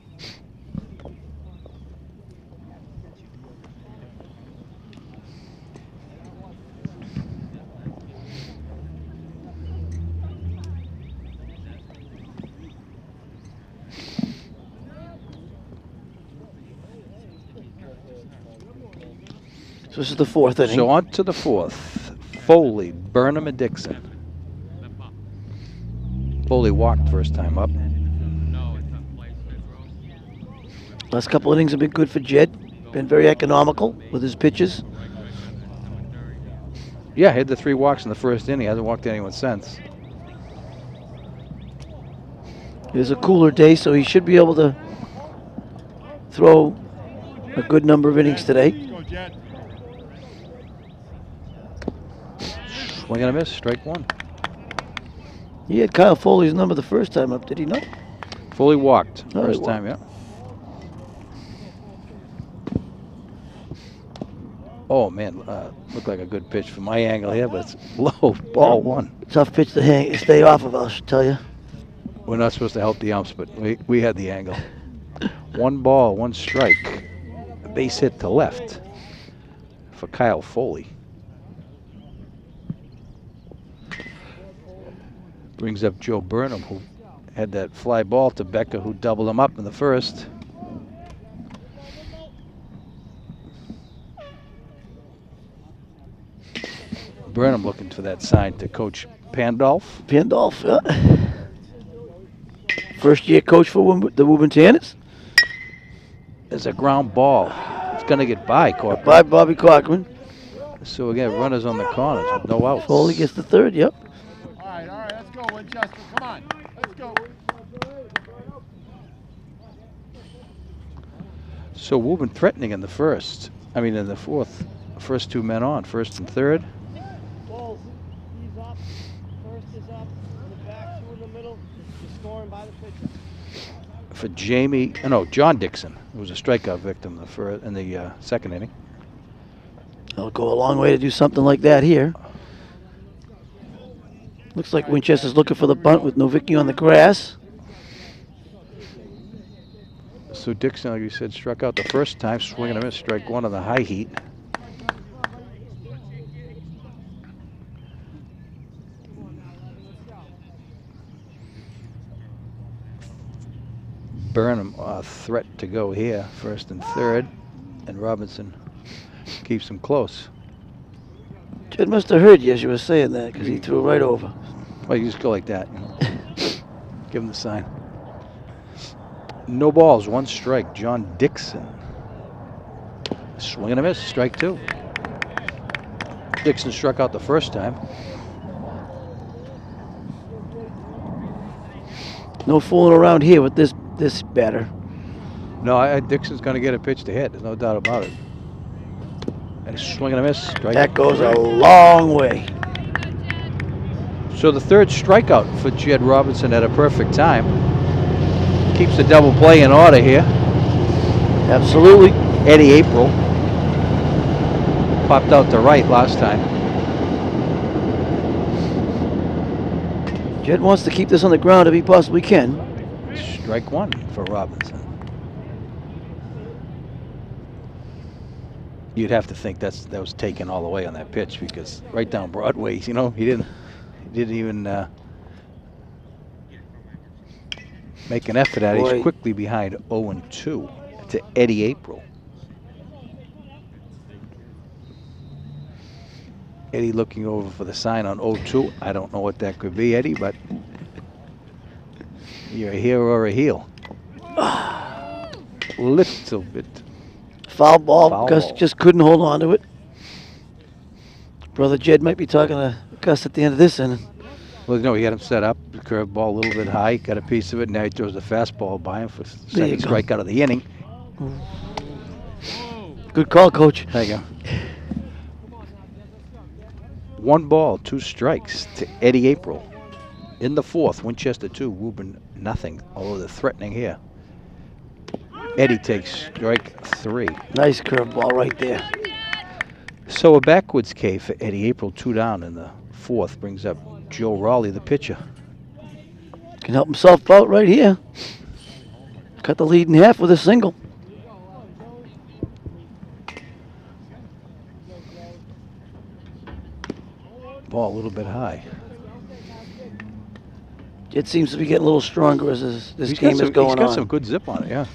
So this is the 4th inning. So on to the 4th. Foley, Burnham, and Dixon. Foley walked first time up. Last couple innings have been good for Jed. Been very economical with his pitches. Yeah, had the 3 walks in the first inning. Hasn't walked anyone since. It is a cooler day, so he should be able to throw a good number of innings today. Swing and a miss, strike 1. He had Kyle Foley's number the first time up, did he not? Fully walked Oh, he first time, yeah. Oh man, looked like a good pitch from my angle here, but it's low. Ball 1. Tough pitch to stay off of, I'll tell you. We're not supposed to help the umps, but we had the angle. 1 ball, 1 strike. A base hit to left for Kyle Foley. Brings up Joe Burnham, who had that fly ball to Becker, who doubled him up in the first. Burnham looking for that sign to Coach Pandolf. Pandolf, yeah. First year coach for the Woburn Tanners. There's a ground ball. It's going to get by Corcoran. By Bobby Cochran. So we got runners on the corners with no outs. Foley gets the third, yep. All right, let's go, Winchester. Come on, let's go. So Woburn threatening in the first. In the fourth. First 2 men on, first and third. Balls, he's up. First is up. In the back, 2 in the middle. You're scoring by the pitcher. For John Dixon, who was a strikeout victim in the second inning. It'll go a long way to do something like that here. Looks like Winchester's looking for the bunt with Novicki on the grass. So Dixon, like you said, struck out the first time, swinging a miss, strike 1 on the high heat. Burnham threat to go here, first and third, and Robinson keeps him close. Jed must have heard you as you were saying that, because he threw right over. Well, you just go like that, Give him the sign. No balls, 1 strike. John Dixon. Swing and a miss, strike 2. Dixon struck out the first time. No fooling around here with this batter. No, Dixon's going to get a pitch to hit. There's no doubt about it. And swing and a miss, strike. That goes a long way. So the third strikeout for Jed Robinson at a perfect time. Keeps the double play in order here. Absolutely. Eddie April popped out to right last time. Jed wants to keep this on the ground if he possibly can. Strike 1 for Robinson. You'd have to think that was taken all the way on that pitch, because right down Broadway, he didn't even make an effort at it. He's quickly behind 0-2 to Eddie April. Eddie looking over for the sign on 0-2. I don't know what that could be, Eddie, but you're a hero or a heel. Little bit. Foul ball. Gus Ball. just couldn't hold on to it. Brother Jed might be talking to Gus at the end of this inning. Well, no, he had him set up. The curveball a little bit high. Got a piece of it. Now he throws the fastball by him for second strikeout of the inning. Good call, Coach. There you go. 1 ball, 2 strikes to Eddie April. In the fourth, Winchester 2, Woburn nothing. Although they're threatening here. Eddie takes strike 3. Nice curveball right there. So a backwards K for Eddie April, 2 down in the fourth. Brings up Joe Raleigh, the pitcher. Can help himself out right here. Cut the lead in half with a single. Ball a little bit high. It seems to be getting a little stronger as this game is going on. He's got some good zip on it, yeah.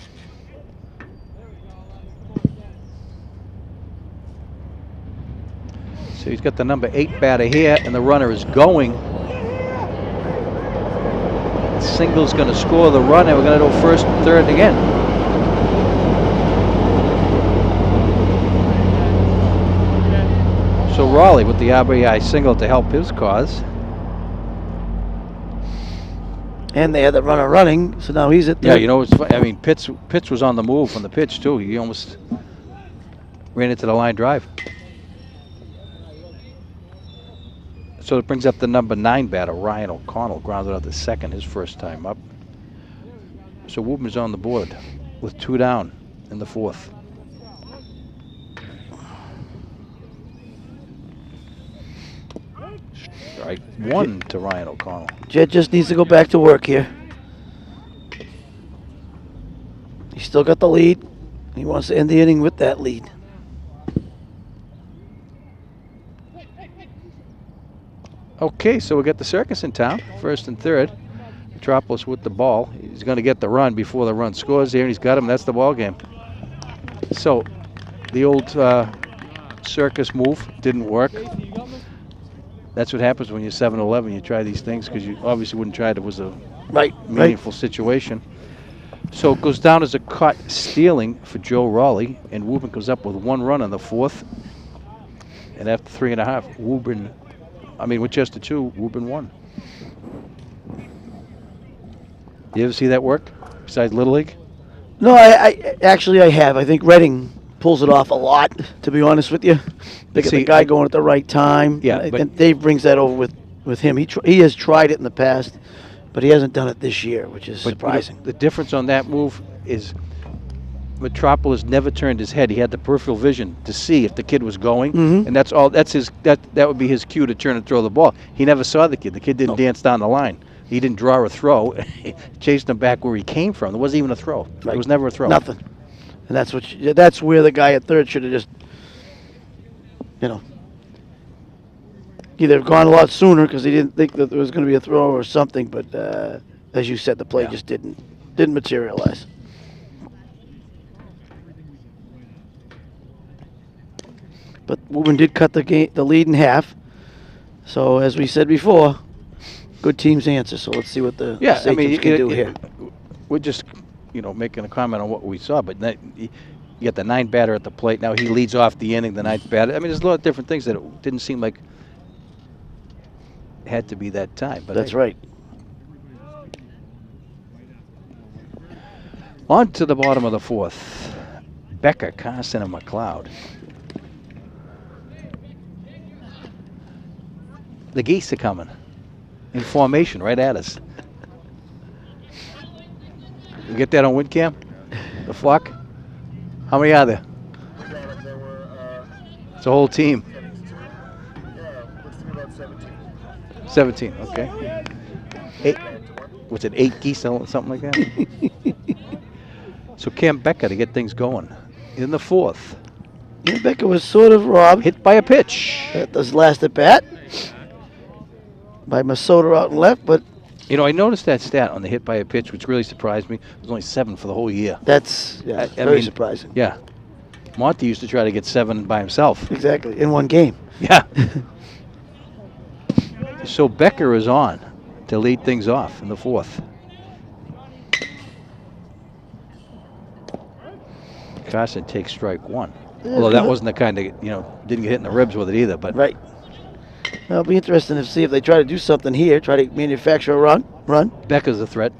So he's got the number 8 batter here, and the runner is going. Single's going to score the run, and we're going to go first and third again. So Raleigh with the RBI single to help his cause. And they had the runner running, so now he's at third. Yeah, you know, it's I mean, Pitts was on the move from the pitch too. He almost ran into the line drive. So it brings up the number 9 batter, Ryan O'Connell, grounded out to second, his first time up. So Woburn is on the board with 2 down in the 4th. Strike 1 to Ryan O'Connell. Jed just needs to go back to work here. He's still got the lead. He wants to end the inning with that lead. Okay, so we got the circus in town, first and third. Metropolis with the ball. He's going to get the run before the run scores here, and he's got him. That's the ball game. So the old circus move didn't work. That's what happens when you're 7-11. You try these things because you obviously wouldn't try it if it was a meaningful situation. So it goes down as a caught stealing for Joe Raleigh, and Woburn comes up with 1 run in the 4th. And after 3.5, Winchester 2, Woburn 1. You ever see that work besides Little League? No, I actually have. I think Reading pulls it off a lot, to be honest with you. They get the guy going at the right time. Yeah, and Dave brings that over with him. He has tried it in the past, but he hasn't done it this year, which is surprising. The difference on that move is Metropolis never turned his head. He had the peripheral vision to see if the kid was going, and that's all. That would be his cue to turn and throw the ball. He never saw the kid. The kid didn't dance down the line. He didn't draw a throw. He chased him back where he came from. There wasn't even a throw. Right. There was never a throw. Nothing. And that's where the guy at third should have just, either gone a lot sooner because he didn't think that there was going to be a throw or something. But as you said, the play just didn't materialize. But Woburn did cut the lead in half. So as we said before, good teams answer. So let's see what the Sachems can do here. We're just, making a comment on what we saw. But you got the 9 batter at the plate. Now he leads off the inning, the 9th batter. there's a lot of different things that it didn't seem like it had to be that time. But that's right. On to the bottom of the 4th. Becker, Carson, and McLeod. The geese are coming in formation right at us. You get that on WinCam? The flock? How many are there? It's a whole team. 17, okay. 8, was it 8 geese, something like that? So Cam Becker to get things going in the 4th. Yeah, Becker was sort of robbed. Hit by a pitch. At this last at bat by Masota out and left, but I noticed that stat on the hit by a pitch, which really surprised me. It was only 7 for the whole year. That's very surprising. Yeah. Monty used to try to get 7 by himself. Exactly, in one game. Yeah. So Becker is on to lead things off in the 4th. Carson takes strike 1. Although that wasn't the kind of, didn't get hit in the ribs with it either. But right. Well, it'll be interesting to see if they try to do something here, try to manufacture a run. Becker's a threat.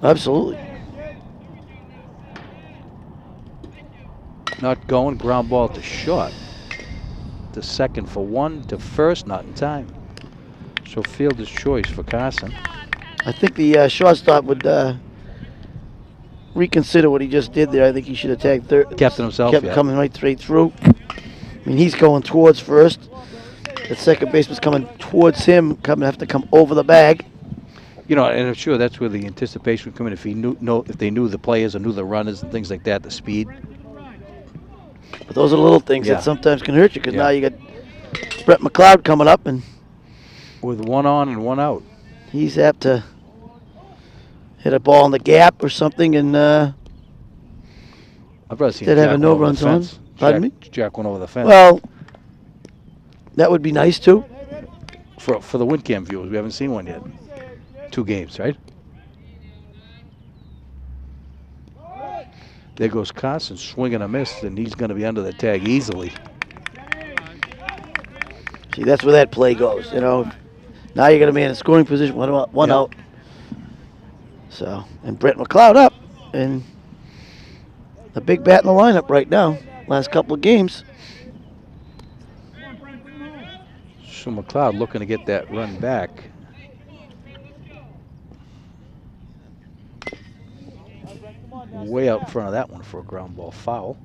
Absolutely. Not going, ground ball to short. To second for 1, to first, not in time. So fielder's choice for Carson. I think the shortstop would reconsider what he just did there. I think he should have tagged third. Kept himself, Kept coming right straight through. He's going towards first. The second baseman's coming towards him, have to come over the bag. And I'm sure that's where the anticipation would come in if if they knew the players or knew the runners and things like that, the speed. But those are the little things that sometimes can hurt you because now you got Brett McLeod coming up and with 1 on and 1 out. He's apt to hit a ball in the gap or something and I'd rather see instead of having no runs on. Pardon me? Jack went over the fence. Well, that would be nice too. For the WinCam viewers, we haven't seen one yet. 2 games, right? There goes Carson swinging a miss, and he's going to be under the tag easily. See, that's where that play goes, you know. Now you're going to be in a scoring position, one Yep. out. So, and Brent McLeod up, and the big bat in the lineup right now, last couple of games. So McLeod looking to get that run back. Way out in front of that one for a ground ball foul.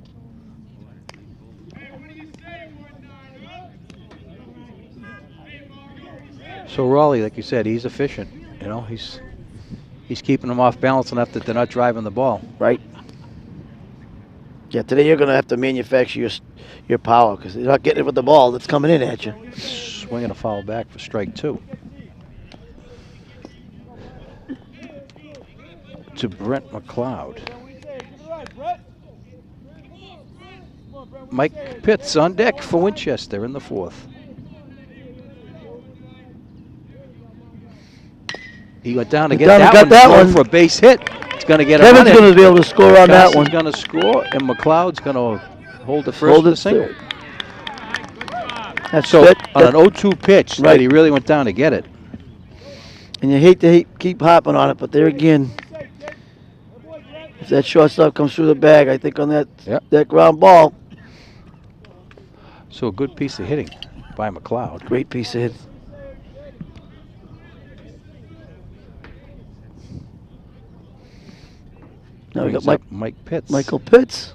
So Raleigh, like you said, he's efficient. You know, he's keeping them off balance enough that they're not driving the ball. Right. Yeah, today you're going to have to manufacture your power because you're not getting it with the ball that's coming in at you. Swinging a foul back for strike 2. To Brent McLeod. Mike Pitts on deck for Winchester in the 4th. He went down to get that one for a base hit. It's going to get Kevin's a run. going to be able to score on that one. He's going to score, and McLeod's going to hold the first of the single. That's So good. on an 0-2 pitch, Right. that he really went down to get it. And you hate to keep hopping on it, but there again, if that shortstop comes through the bag, I think on that ground ball, So a good piece of hitting by McLeod. great piece of hit. Now we got Brings up Mike Pitts. Michael Pitts.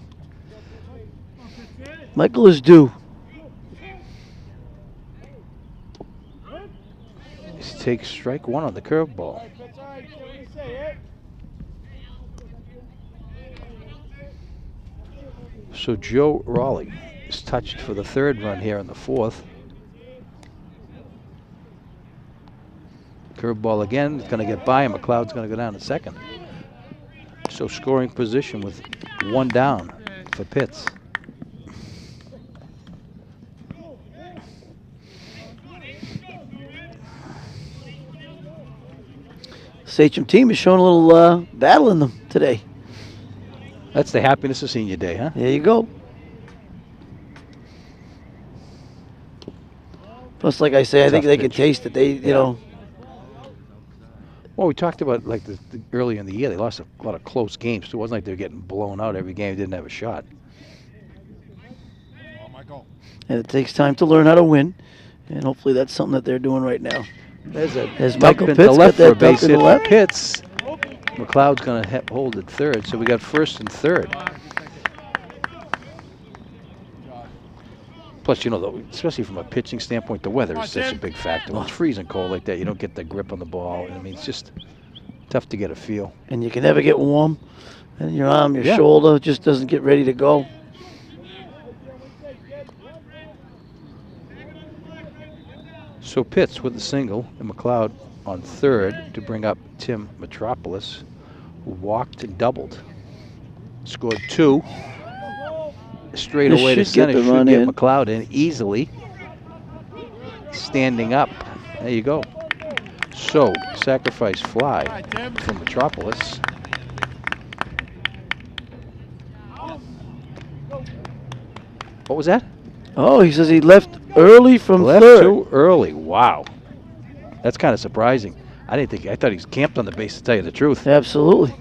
Michael is due. He takes strike 1 on the curveball. So Joe Raleigh is touched for the 3rd run here in the 4th. Curveball again, it's going to get by, and McLeod's going to go down to 2nd. So scoring position with 1 down for Pitts. Sachem team is showing a little battle in them today. That's the happiness of senior day, huh? There you go. Plus, like I say, I think Tough they can pitch. taste it. They, you know, Well, we talked about like the early in the year, they lost a lot of close games. So it wasn't like they were getting blown out every game. They didn't have a shot. and it takes time to learn how to win, and hopefully that's something that they're doing right now. There's a As dump Michael into Pitts got left for a that dump base in hit the for left. Pitts. McLeod's going to hold at 3rd, so we got 1st and 3rd. Plus, you know, especially from a pitching standpoint, the weather is such a big factor. When it's freezing cold like that, you don't get the grip on the ball. I mean, it's just tough to get a feel. And you can never get warm, and your arm, your Yeah. shoulder just doesn't get ready to go. So Pitts with the single, and McLeod on 3rd to bring up Tim Metropolis, who walked and doubled. Scored 2. Straight This away to should get center the should run get in. McLeod in easily. Standing up. There you go. So, sacrifice fly from Metropolis. What was that? Oh, he says he left early from Left third. too early. Wow. That's kind of surprising. I thought he was camped on the base, to tell you the truth. Absolutely.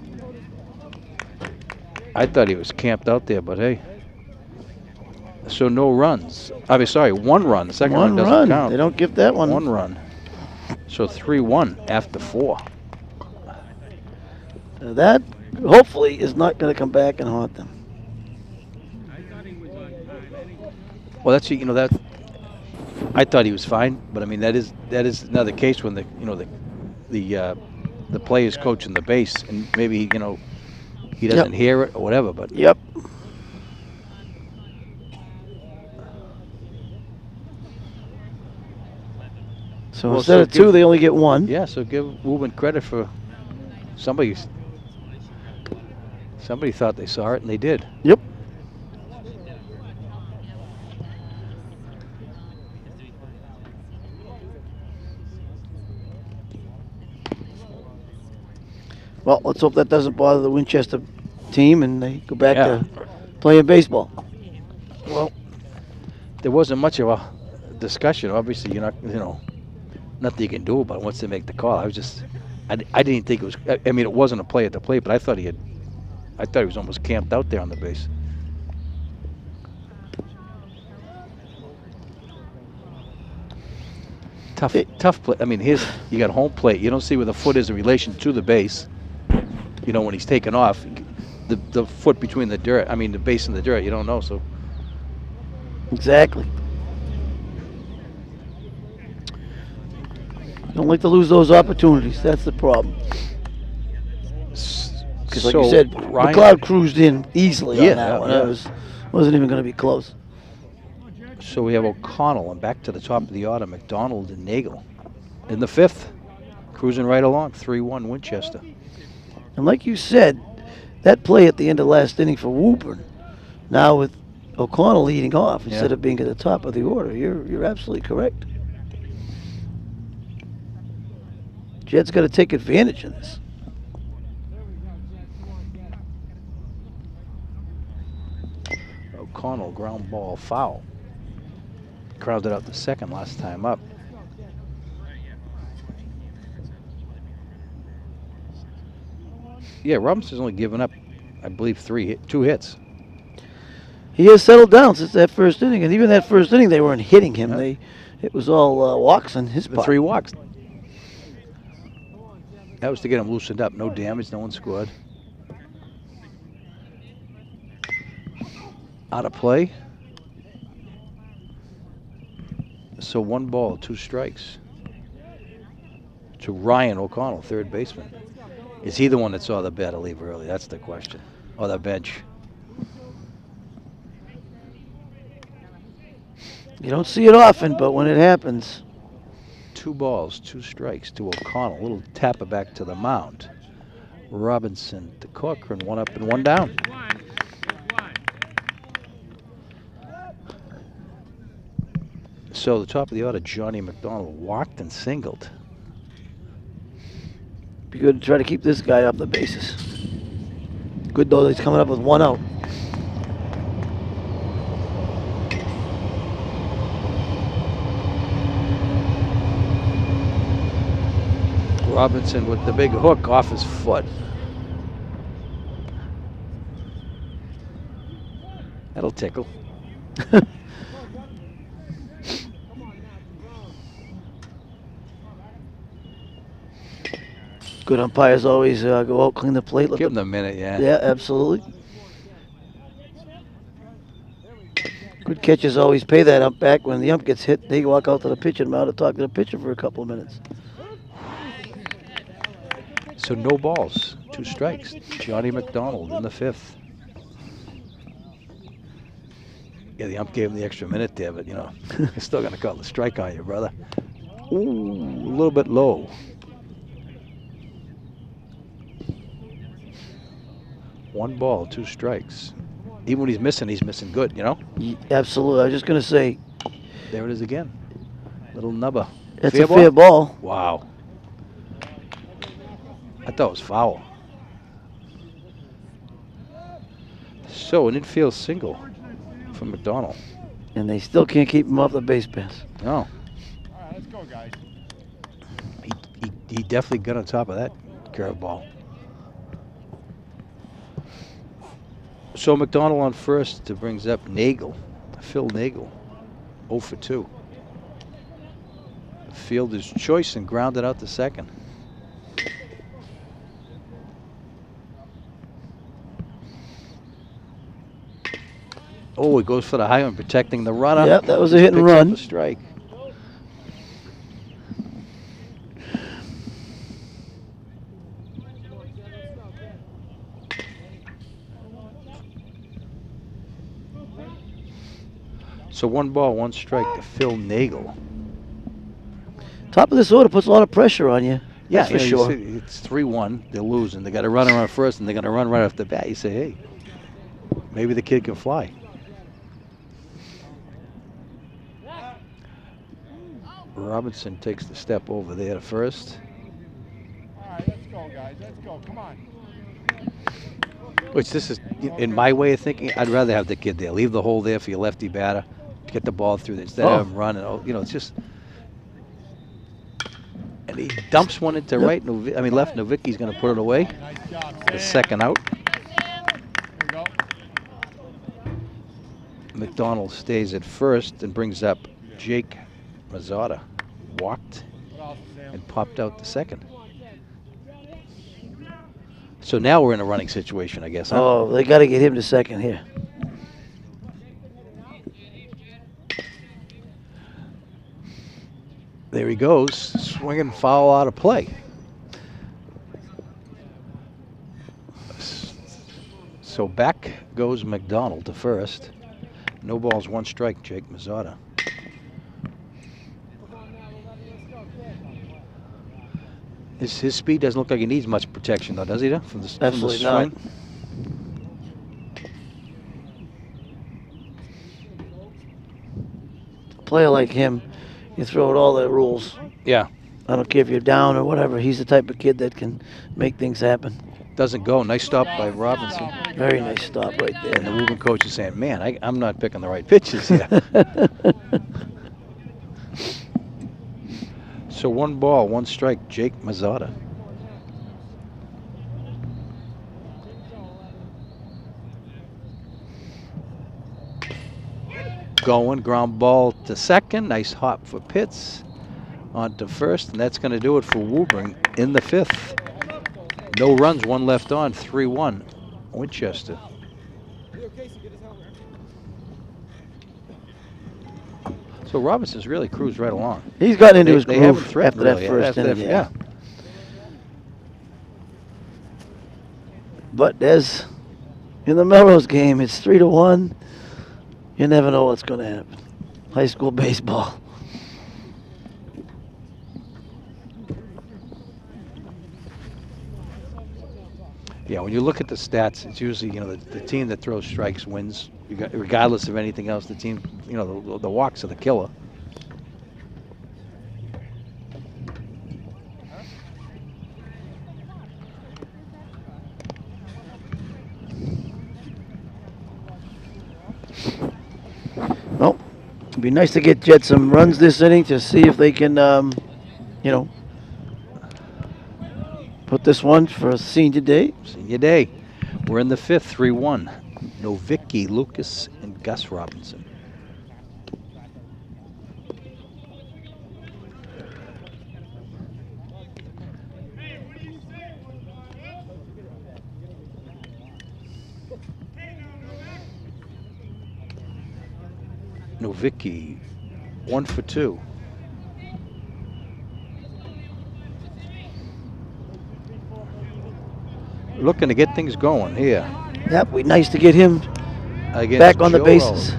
I thought he was camped out there, but hey. So no runs. I mean, sorry, 1 run. The second One run doesn't run. count. They don't give that one. 1 run. So 3-1 after 4. That hopefully is not going to come back and haunt them. Well, that's, you know, that I thought he was fine, but I mean that is another case when the player's coaching the base, and maybe he doesn't hear it or whatever. But Yep. So Well, instead so of 2, give- they only get 1. yeah, so give Woburn credit for somebody thought they saw it, and they did. Yep. Well, let's hope that doesn't bother the Winchester team and they go back Yeah. to playing baseball. Well, there wasn't much of discussion. Obviously, you're not, nothing you can do about it once they make the call. I was just, I didn't think it was. I mean, it wasn't a play at the plate, but I thought he was almost camped out there on the base. Tough play. I mean, you got home plate. You don't see where the foot is in relation to the base. When he's taken off, the foot between the dirt. I mean, the base and the dirt. You don't know. So Exactly. Don't like to lose those opportunities. That's the problem. Because, like you said, McLeod cruised in easily on that one. It wasn't even going to be close. So we have O'Connell, and back to the top of the order, McDonald and Nagel in the 5th, cruising right along, 3-1 Winchester. And like you said, that play at the end of last inning for Woburn, now with O'Connell leading off instead of being at the top of the order, you're absolutely correct. Jed's got to take advantage of this. O'Connell, ground ball, foul. Grounded out the second last time up. Yeah, Robinson's only given up, I believe, 2 hits. He has settled down since that first inning, and even that first inning they weren't hitting him. It was all walks on his part. 3 walks. That was to get him loosened up. No damage, no one scored. Out of play. So 1 ball, 2 strikes. To Ryan O'Connell, third baseman. Is he the one that saw the batter leave early? That's the question. Or the bench. You don't see it often, but when it happens. 2 balls, 2 strikes to O'Connell. A little tapper back to the mound. Robinson to Corcoran, 1 up and 1 down. So the top of the order, Johnny McDonald walked and singled. Be good to try to keep this guy off the bases. Good though, he's coming up with 1 out. Robinson with the big hook off his foot. That'll tickle. Good umpires always go out, clean the plate. Give them a minute, yeah. Yeah, absolutely. Good catches always pay that ump back. When the ump gets hit, they walk out to the pitching mound to talk to the pitcher for a couple of minutes. So no balls, 2 strikes. Johnny McDonald in the 5th. Yeah, the ump gave him the extra minute there, but he's still going to call the strike on you, brother. Ooh, a little bit low. 1 ball, 2 strikes. Even when he's missing good, Absolutely. I was just going to say. There it is again. Little nubber. That's a fair ball. Wow. I thought it was foul. So an infield single from McDonald. And they still can't keep him off the base pass. No. All right, let's go, guys. He definitely got on top of that curveball. So McDonald on first brings up Nagel, Phil Nagel, 0 for 2. Fielder's choice and grounded out to second. Oh, he goes for the high one, protecting the runner. Yep, that was a hit and run. A strike. So 1 ball, 1 strike to Phil Nagel. Top of this order puts a lot of pressure on you. Yeah, for sure. It's 3-1. They're losing. They got a runner on first, and they're going to run right off the bat. You say, hey, maybe the kid can fly. Robinson takes the step over there to first. All right, let's go, guys. Let's go. Come on. Which this is, in my way of thinking, I'd rather have the kid there. Leave the hole there for your lefty batter. get the ball through there instead of him running. You know, it's just. And he dumps one into right. Left. Novicki's going to put it away. Nice job, The Sam. second out. There you go. McDonald stays at first and brings up Jake Mazzotta. Walked Good off, Sam. and popped out the second. So now we're in a running situation, I guess. Huh? Oh, they got to get him to second here. There he goes, swinging foul out of play. So back goes McDonald to first. No balls, one strike, Jake Mazzotta. His speed doesn't look like he needs much protection, though, does he? From the Absolutely swing? not. A player like him, you throw out all the rules. Yeah. I don't care if you're down or whatever. He's the type of kid that can make things happen. Doesn't go. Nice stop by Robinson. Very nice stop right there. And the Woburn coach is saying, man, I'm not picking the right pitches here. So one ball, one strike, Jake Mazzotta. Going, ground ball to second. Nice hop for Pitts. On to first, and that's going to do it for Woburn in the fifth. No runs, one left on, 3-1, Winchester. So Robinson's really cruised right along. He's gotten into his They haven't groove threatened after that really, first after inning. that- But as in the Melrose game, it's 3-1. You never know what's going to happen. High school baseball. Yeah, when you look at the stats, it's usually, you know, the team that throws strikes wins, regardless of anything else. The team, you know, the walks are the killer. Well, it'd be nice to get Jet some runs this inning to see if they can, you know, put this one for senior day. Senior day. We're in the fifth, 3-1. Novicki, Lucas, and Gus Robinson. Novicki, 1 for 2. Looking to get things going here. Yep, be nice to get him Against back on the Joe. bases.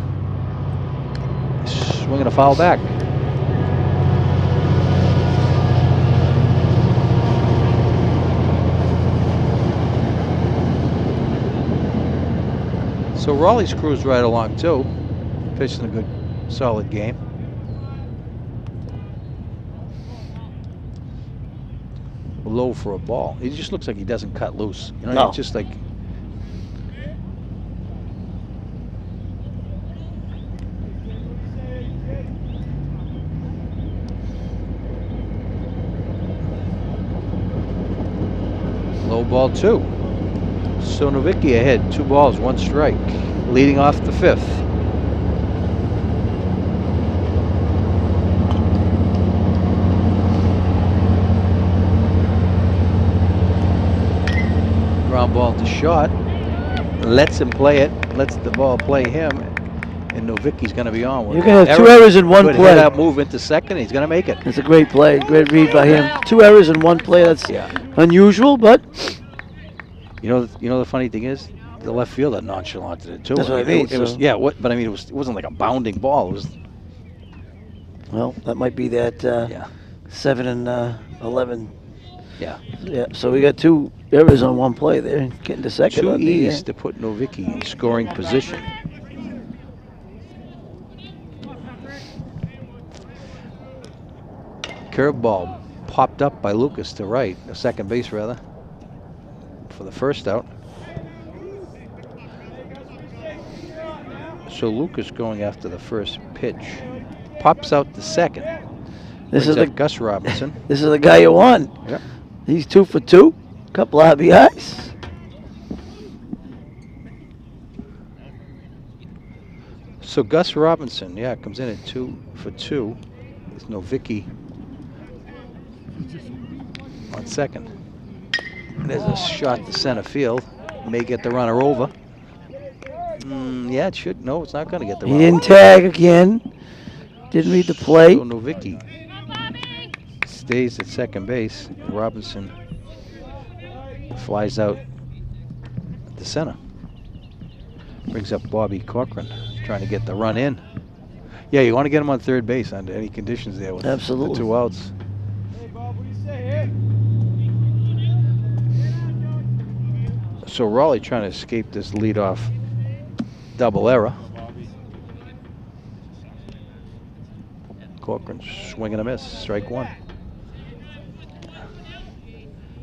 Swinging a foul back. So Raleigh's cruised right along too. Pitching a good, solid game. Low for a ball. He just looks like he doesn't cut loose. You know, No. it's just like. Low ball 2. So Novicki ahead, 2 balls, 1 strike, leading off the fifth. Ground ball to short, lets him play it, lets the ball play him, and Novicki's going to be on with You're going to have 2 errors in one Good play. head out move into second, he's going to make it. It's a great play, great read by him. 2 errors in one play. That's unusual, but You know the funny thing is, the left fielder nonchalanted it too. That's what I mean, It was, so- yeah, but I mean, it wasn't like a bounding ball. It was, well, that might be that yeah, 7 and 11. yeah. Yeah, so we got 2 errors on one play there, getting to second. 2 on the, E's to put Novicki in scoring position. Curveball popped up by Lucas to right, second base rather, for the first out. So Lucas going after the first pitch. Pops out the second. This is Brings the up Gus Robinson. This is the guy you want. Yep. He's 2 for 2. Couple RBIs. So Gus Robinson, yeah, comes in at 2 for 2. There's Novicki on second. And there's a shot to center field. May get the runner over. Yeah, it should. No, it's not going to get the He runner didn't over. tag again. Didn't read the play. So Novicki stays at second base. Robinson flies out to center. Brings up Bobby Corcoran, trying to get the run in. Yeah, you want to get him on third base under any conditions there with Absolutely. the 2 outs. Hey, Bob, what do you say here? So Raleigh trying to escape this leadoff double error. Corcoran swing and a miss, strike 1.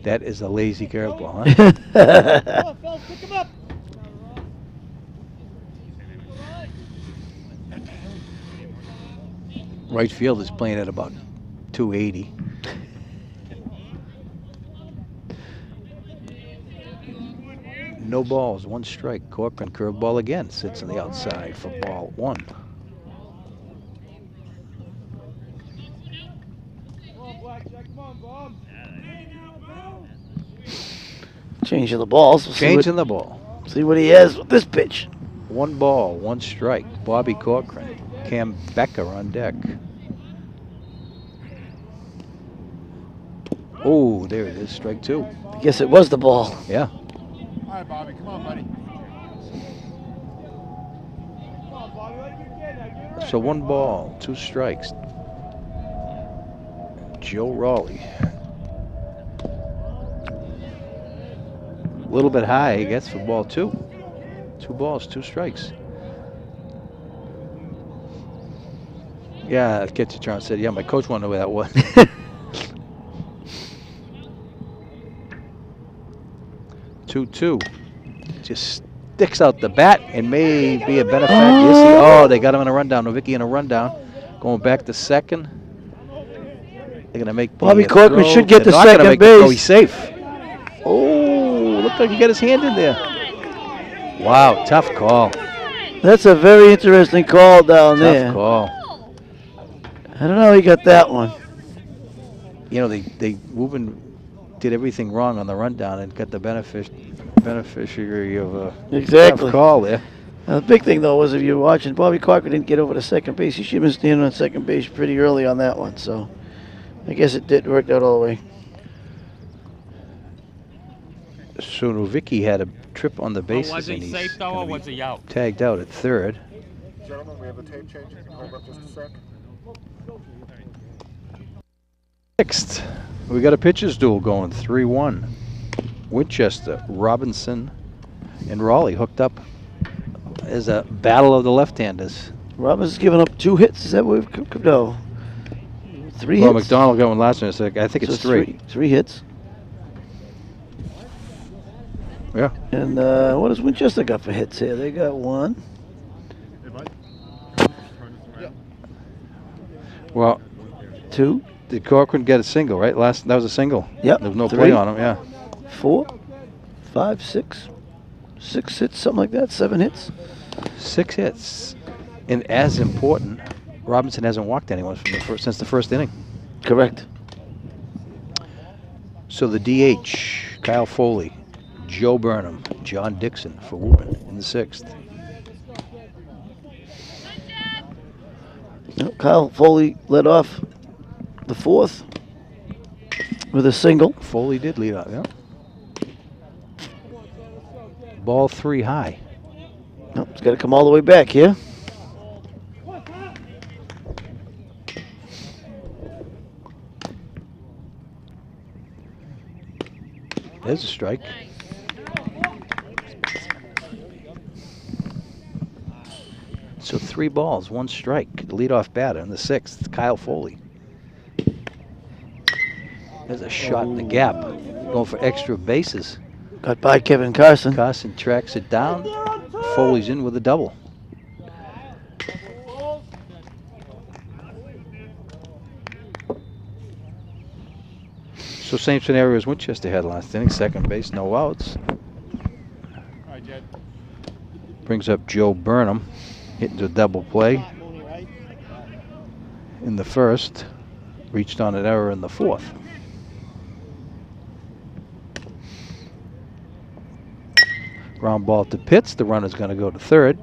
That is a lazy curveball, huh? Come on, fellas, pick him up. Right field is playing at about 280. No balls, 1 strike. Corcoran curveball again sits on the outside for ball 1. Come on, Blackjack. Come on, Bob. Changing the balls. We'll Changing the ball. see what he has with this pitch. 1 ball, 1 strike. Bobby Corcoran. Cam Becker on deck. Oh, there it is, strike 2. I guess it was the ball. Yeah. All right, Bobby. Come on, buddy. Come on, Bobby. Let him get now. Get ready. So 1 ball, 2 strikes. Joe Raleigh. A little bit high, he gets for ball 2. 2 balls, 2 strikes. Yeah, catcher John said, yeah, my coach wanted to know where that was. 2-2. Just sticks out the bat and may be a benefactor. Oh, they got him in a rundown. Novicki in a rundown. Going back to second. They're going to make the Bobby Corcoran throw. should get They're to not gonna second make the throw. base. He's safe. Oh, looked like he got his hand in there. Wow, tough call. That's a very interesting call down there. Tough call. I don't know how he got that one. You know, they Woburn did everything wrong on the rundown and got the beneficiary of a Exactly. tough call there. Now, the big thing, though, was if you're watching, Bobby Corcoran didn't get over to second base. He should have been standing on second base pretty early on that one. So I guess it did work out all the way. So Novicki had a trip on the bases was he and he's safe though, or gonna be was he out? tagged out at third. Gentlemen, we have a tape change. Hold up just a sec. Next, we got a pitcher's duel going, 3-1. Winchester, Robinson, and Raleigh hooked up as a battle of the left-handers. Robinson's given up 2 hits. Is that what we've come? No. 3 Well, hits. McDonald going last one. So I think it's So 3. 3 hits. Yeah. And what does Winchester got for hits here? They got 1. Well, 2. did Corcoran get a single, right? That was a single. Yep. There was no 3. play on him, yeah. 4, 5, 6. 6 hits, something like that. 7 hits. 6 hits. And as important, Robinson hasn't walked anyone since the first inning. Correct. So the DH, Kyle Foley, Joe Burnham, John Dixon for Woburn in the 6th. Yep, Kyle Foley led off the 4th with a single. Foley did lead off, yeah. Ball 3 high. Nope, it's got to come all the way back here. There's a strike. So 3 balls, 1 strike. Leadoff batter in the 6th, Kyle Foley. There's a shot in the gap. Going for extra bases. Got by Kevin Carson. Carson tracks it down. Foley's in with a double. So same scenario as Winchester had last inning. Second base, no outs. All right, Jed. Brings up Joe Burnham, hitting to a double play Hot, Mooney, right? in the first. Reached on an error in the fourth. Ground ball to Pitts. The runner's going to go to third.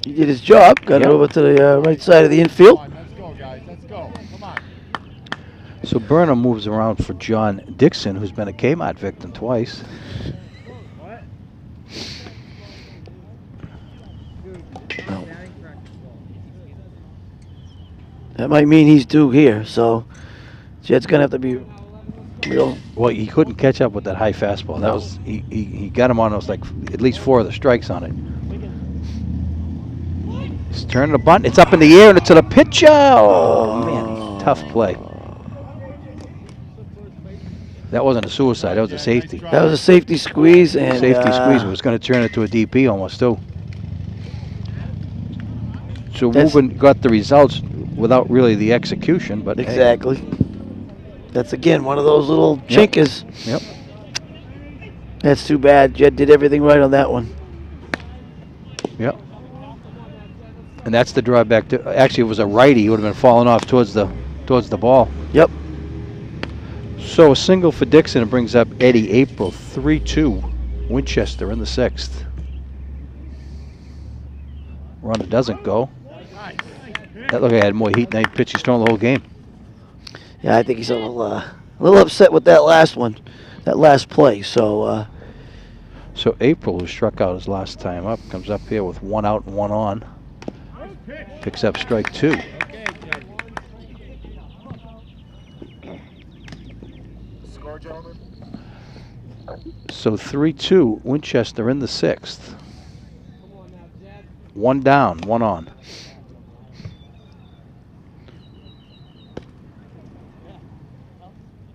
He did his job. Got it Yep. over to the right side of the infield. Come on, let's go, guys. Let's go. Come on. So Burnham moves around for John Dixon, who's been a Kmart victim twice. Oh. That might mean he's due here, so Jed's gonna have to be real. Well, he couldn't catch up with that high fastball. That No. was he got him on. It was like at least 4 of the strikes on it. He's turning the bunt. It's up in the air and it's to the pitcher. Oh man, tough play. That wasn't a suicide. That was a safety. That was a safety squeeze and Safety squeeze. It was going to turn it to a DP almost too. So That's- Woburn got the results without really the execution, but hey, exactly. That's again one of those little Yep. chinkers. Yep. That's too bad. Jed did everything right on that one. Yep. And that's the drawback. Actually, it was a righty. He would have been falling off towards the ball. Yep. So a single for Dixon. It brings up Eddie April. 3-2. Winchester in the sixth. Runner doesn't go. That looked like he had more heat than he pitched. He's thrown the whole game. Yeah, I think he's a little upset with that last one, that last play. So So April, who struck out his last time up, comes up here with 1 out and 1 on. Picks up strike 2. Okay, Jed. Score, gentlemen. So 3-2, Winchester in the sixth. 1 down, 1 on.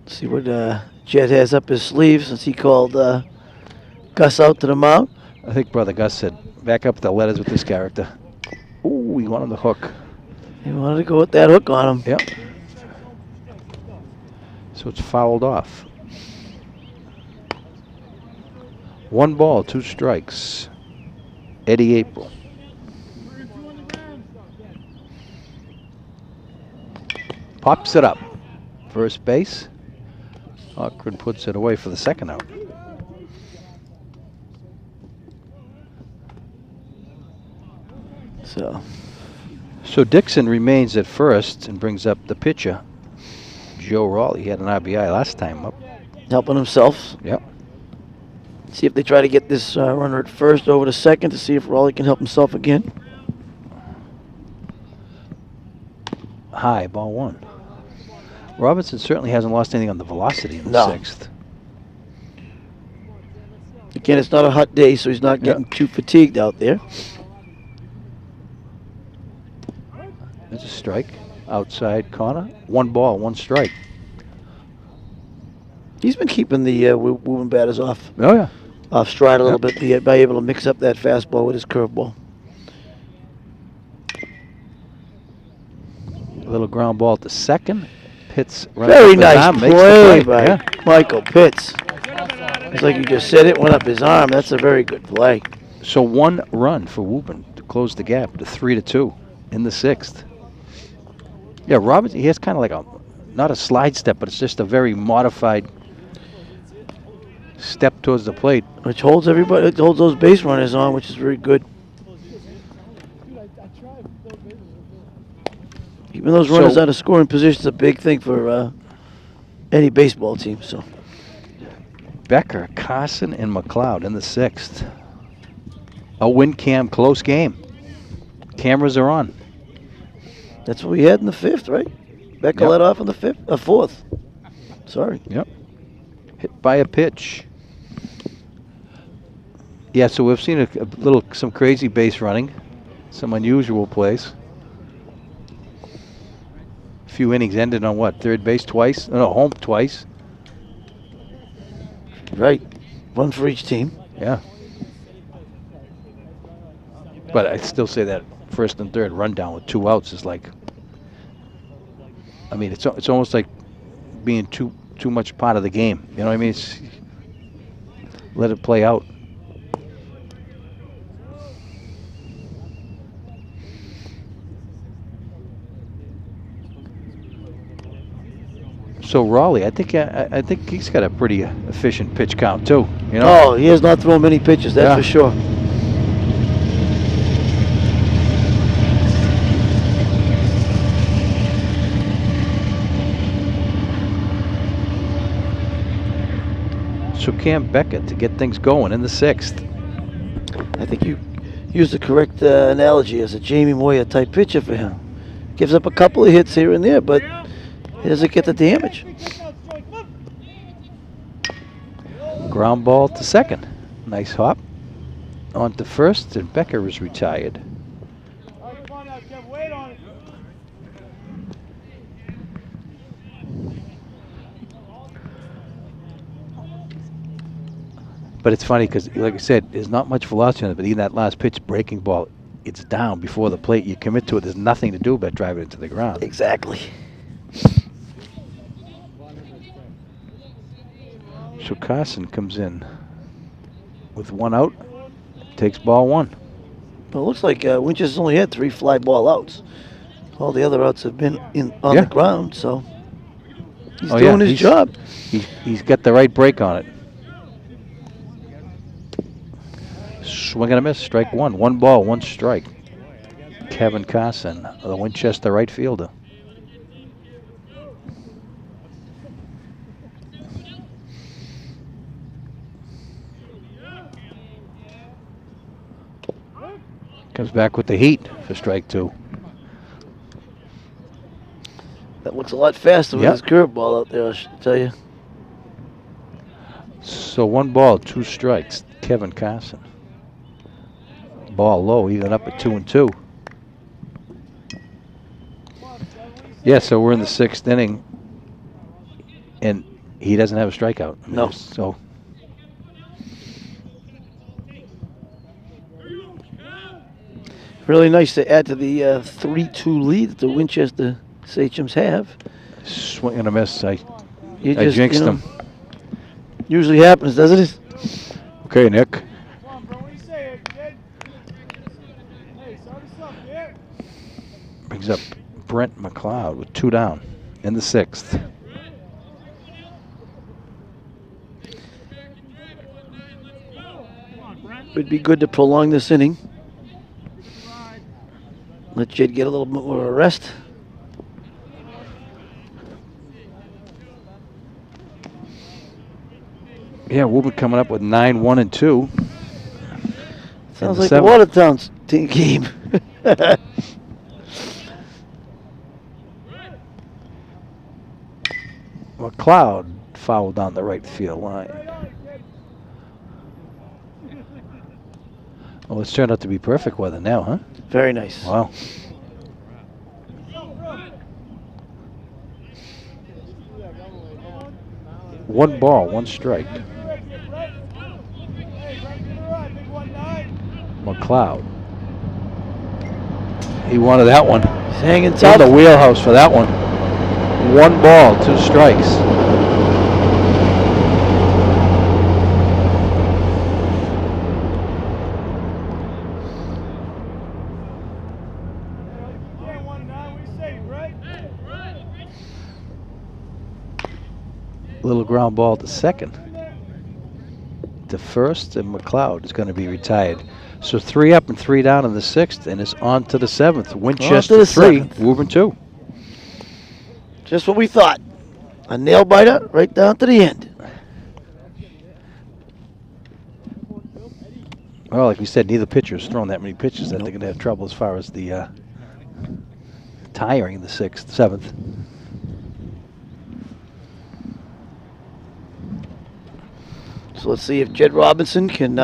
see what Jed has up his sleeve since he called Gus out to the mound. I think Brother Gus said, back up the letters with this character. Ooh, he went on the hook. He wanted to go with that hook on him. Yep. So it's fouled off. 1 ball, 2 strikes. Eddie April. Pops it up. First base. Awkward puts it away for the second out. So Dixon remains at first and brings up the pitcher, Joe Raleigh. He had an RBI last time up. Helping himself. Yep. See if they try to get this runner at first over to second to see if Raleigh can help himself again. High, ball 1. Robinson certainly hasn't lost anything on the velocity in the No. sixth. Again, it's not a hot day, so he's not getting too fatigued out there. There's a strike. Outside corner. 1 ball, 1 strike. He's been keeping the Woburn batters off Oh, yeah. stride a little bit by able to mix up that fastball with his curveball. A little ground ball to second. Pitts runs Very up his nice arm, makes the play by Yeah. Michael Pitts. It's like you just said it, went up his arm. That's a very good play. So 1 run for Woburn to close the gap to 3-2 in the sixth. Yeah, Robinson, he has kind of like not a slide step, but it's just a very modified step towards the plate. Which holds everybody, it holds those base runners on, which is very good. Keeping those runners So- out of scoring position is a big thing for any baseball team. So Becker, Carson, and McLeod in the sixth. A win cam close game. Cameras are on. that's what we had in the fifth, right? Becker Yep. led off in the fourth. Sorry. Yep. Hit by a pitch. Yeah, so we've seen some crazy base running, some unusual plays. A few innings ended on what? Third base twice? No, home twice. Right. One for each team. Yeah. But I'd still say that first and third rundown with 2 outs is like, I mean, it's almost like being too too much part of the game. You know what I mean? Let it play out. So Raleigh, I think he's got a pretty efficient pitch count too. You know? Oh, he has not thrown many pitches, that's for sure. So Cam Beckett to get things going in the 6th. I think you used the correct analogy as a Jamie Moyer type pitcher for him. Gives up a couple of hits here and there, but he doesn't get the damage. Ground ball to 2nd. Nice hop. On to 1st, and Becker is retired. But it's funny because, like I said, there's not much velocity on it, but even that last pitch, breaking ball, it's down before the plate. You commit to it. There's nothing to do but drive it into the ground. Exactly. So Carson comes in with 1 out, takes ball 1. Well, it looks like Winchester's only had 3 fly ball outs. All the other outs have been on the ground, so he's doing his job. He's got the right break on it. Swing and a miss, strike 1. 1 ball, 1 strike. Kevin Carson, the Winchester right fielder. Comes back with the heat for strike 2. That looks a lot faster with his curveball out there, I should tell you. So 1 ball, 2 strikes. Kevin Carson. Ball low, even up at 2-2. Yeah, so we're in the 6th inning, and he doesn't have a strikeout. No. So. Really nice to add to the 3-2 lead that the Winchester Sachems have. Swing and a miss. I You jinxed know, him. Usually happens, doesn't it? Okay, Nick. Come on, bro. What do you say, kid? Hey, start us up, yeah? Brings up Brent McLeod with 2 down in the 6th. Would be good to prolong this inning. Let Jed get a little bit more of a rest. Yeah, Woburn coming up with 9, 1, and 2. Sounds like the Watertown's team game. McLeod fouled down the right field line. Well, it's turned out to be perfect weather now, huh? Very nice. Wow. One ball, 1 strike. McLeod. He wanted that one. He's hanging In tough. the wheelhouse for that one. 1 ball, 2 strikes. Little ground ball to 2nd. To 1st, and McLeod is going to be retired. So 3 up and 3 down in the 6th, and it's on to the 7th. Winchester 3, Woburn 2. Just what we thought. A nail biter right down to the end. Well, like we said, neither pitcher's thrown that many pitches that they're going to have trouble as far as the tiring in the 6th, 7th. So let's see if Jed Robinson can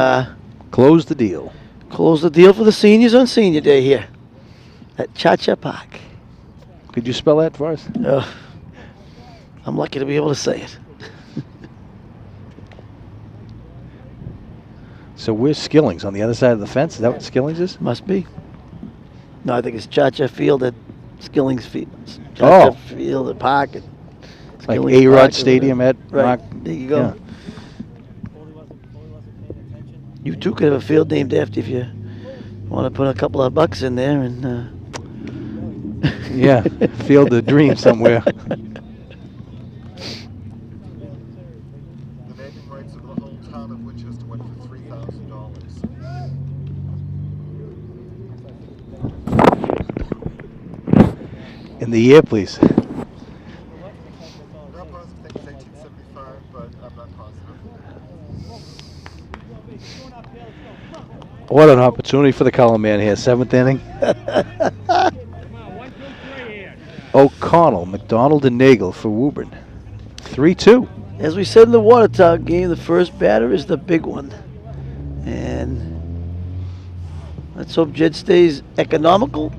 Close the deal. close the deal for the seniors on Senior Day here at Cha-Cha Park. Could you spell that for us? I'm lucky to be able to say it. So where's Skillings? On the other side of the fence? Is that what Skillings is? Must be. No, I think it's Cha-Cha Field at Skillings Field. Cha-Cha Field at Park at Like Skilling A-Rod Park or Stadium at whatever. Right. Mark. There you go. Yeah. Foley wasn't paying attention. You too could have a field named after if you want to put a couple of bucks in there and. Yeah, Field of Dreams somewhere. The naming rights of the whole town of Winchester went for $3,000. In the year, please. I'm not positive, I think it's 1875, but I'm not positive. What an opportunity for the color man here. 7th inning. O'Connell, McDonald, and Nagel for Woburn. 3-2. As we said in the Watertown game, the first batter is the big one. And let's hope Jed stays economical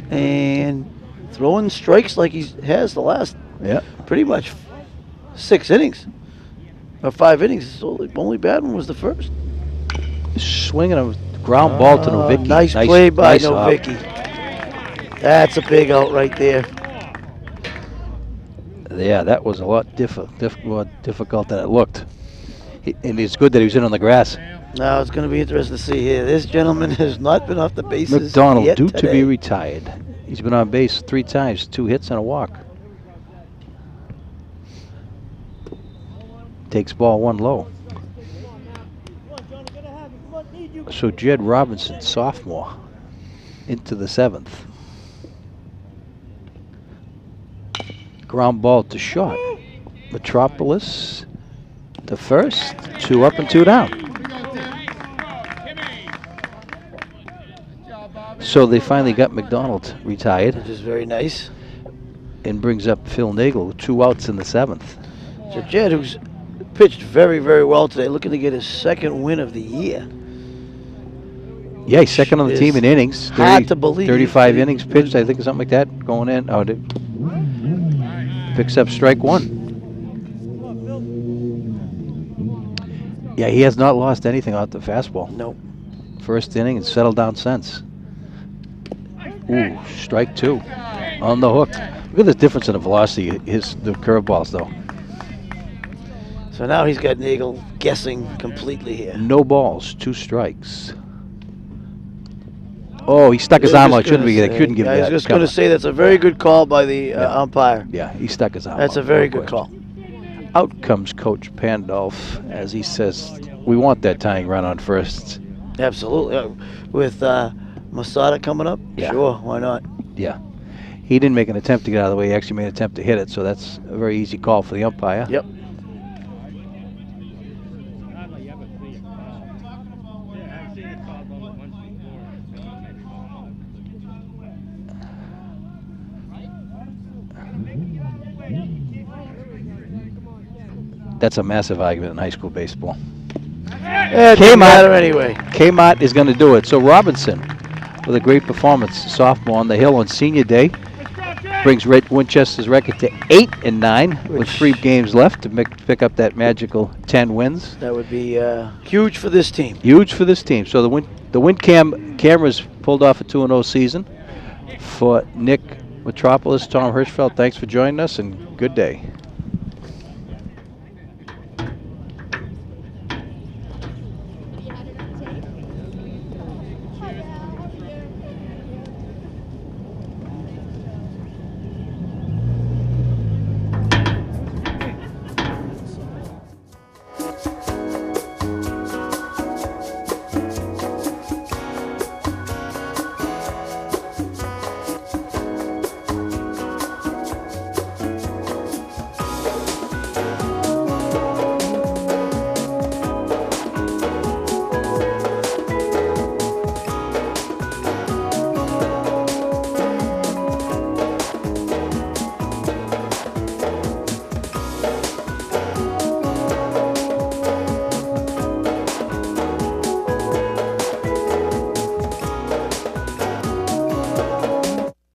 and throwing strikes like he has the last Yeah. pretty much 6 innings. Or 5 innings. So the only bad one was the first. Swinging a ground ball to Novicki. Nice play by nice hop. Novicki. That's a big out right there. Yeah, that was a lot more difficult than it looked. And it's good that he was in on the grass. Now it's going to be interesting to see here. This gentleman has not been off the bases McDonald yet due today. to be retired. He's been on base 3 times, 2 hits and a walk. Takes ball 1 low. So Jed Robinson, sophomore, into the 7th. Ground ball to short. Metropolis to first. 2 up and 2 down. So they finally got McDonald retired. Which is very nice. And brings up Phil Nagel, 2 outs in the 7th. So Jed, who's pitched very, very well today, looking to get his 2nd win of the year. Yeah, he's second on the team in innings. Hard to believe. 35 innings pitched, I think, or something like that, going in. Oh, picks up strike 1. Yeah, he has not lost anything out the fastball. Nope. First inning and settled down since. Ooh, strike 2 on the hook. Look at the difference in the velocity, the curveballs, though. So now he's got Nagel guessing completely here. No balls, 2 strikes. Oh, he stuck his arm out. Shouldn't be. They couldn't give I that. was just going to say that's a very good call by the umpire. Yeah, he stuck his arm That's out. a very No good call. question. Out comes Coach Pandolf as he says, we want that tying run on first. Absolutely. With Masada coming up? Yeah. Sure, why not? Yeah. He didn't make an attempt to get out of the way. He actually made an attempt to hit it, so that's a very easy call for the umpire. Yep. That's a massive argument in high school baseball. It doesn't matter anyway. Kmart is going to do it. So Robinson, with a great performance, sophomore on the hill on senior day, brings Winchester's record to 8-9 with 3 games left to pick up that magical 10 wins. That would be huge for this team. Huge for this team. So the win cameras pulled off a 2-0 season. For Nick Metropolis, Tom Hirschfeld, thanks for joining us and good day.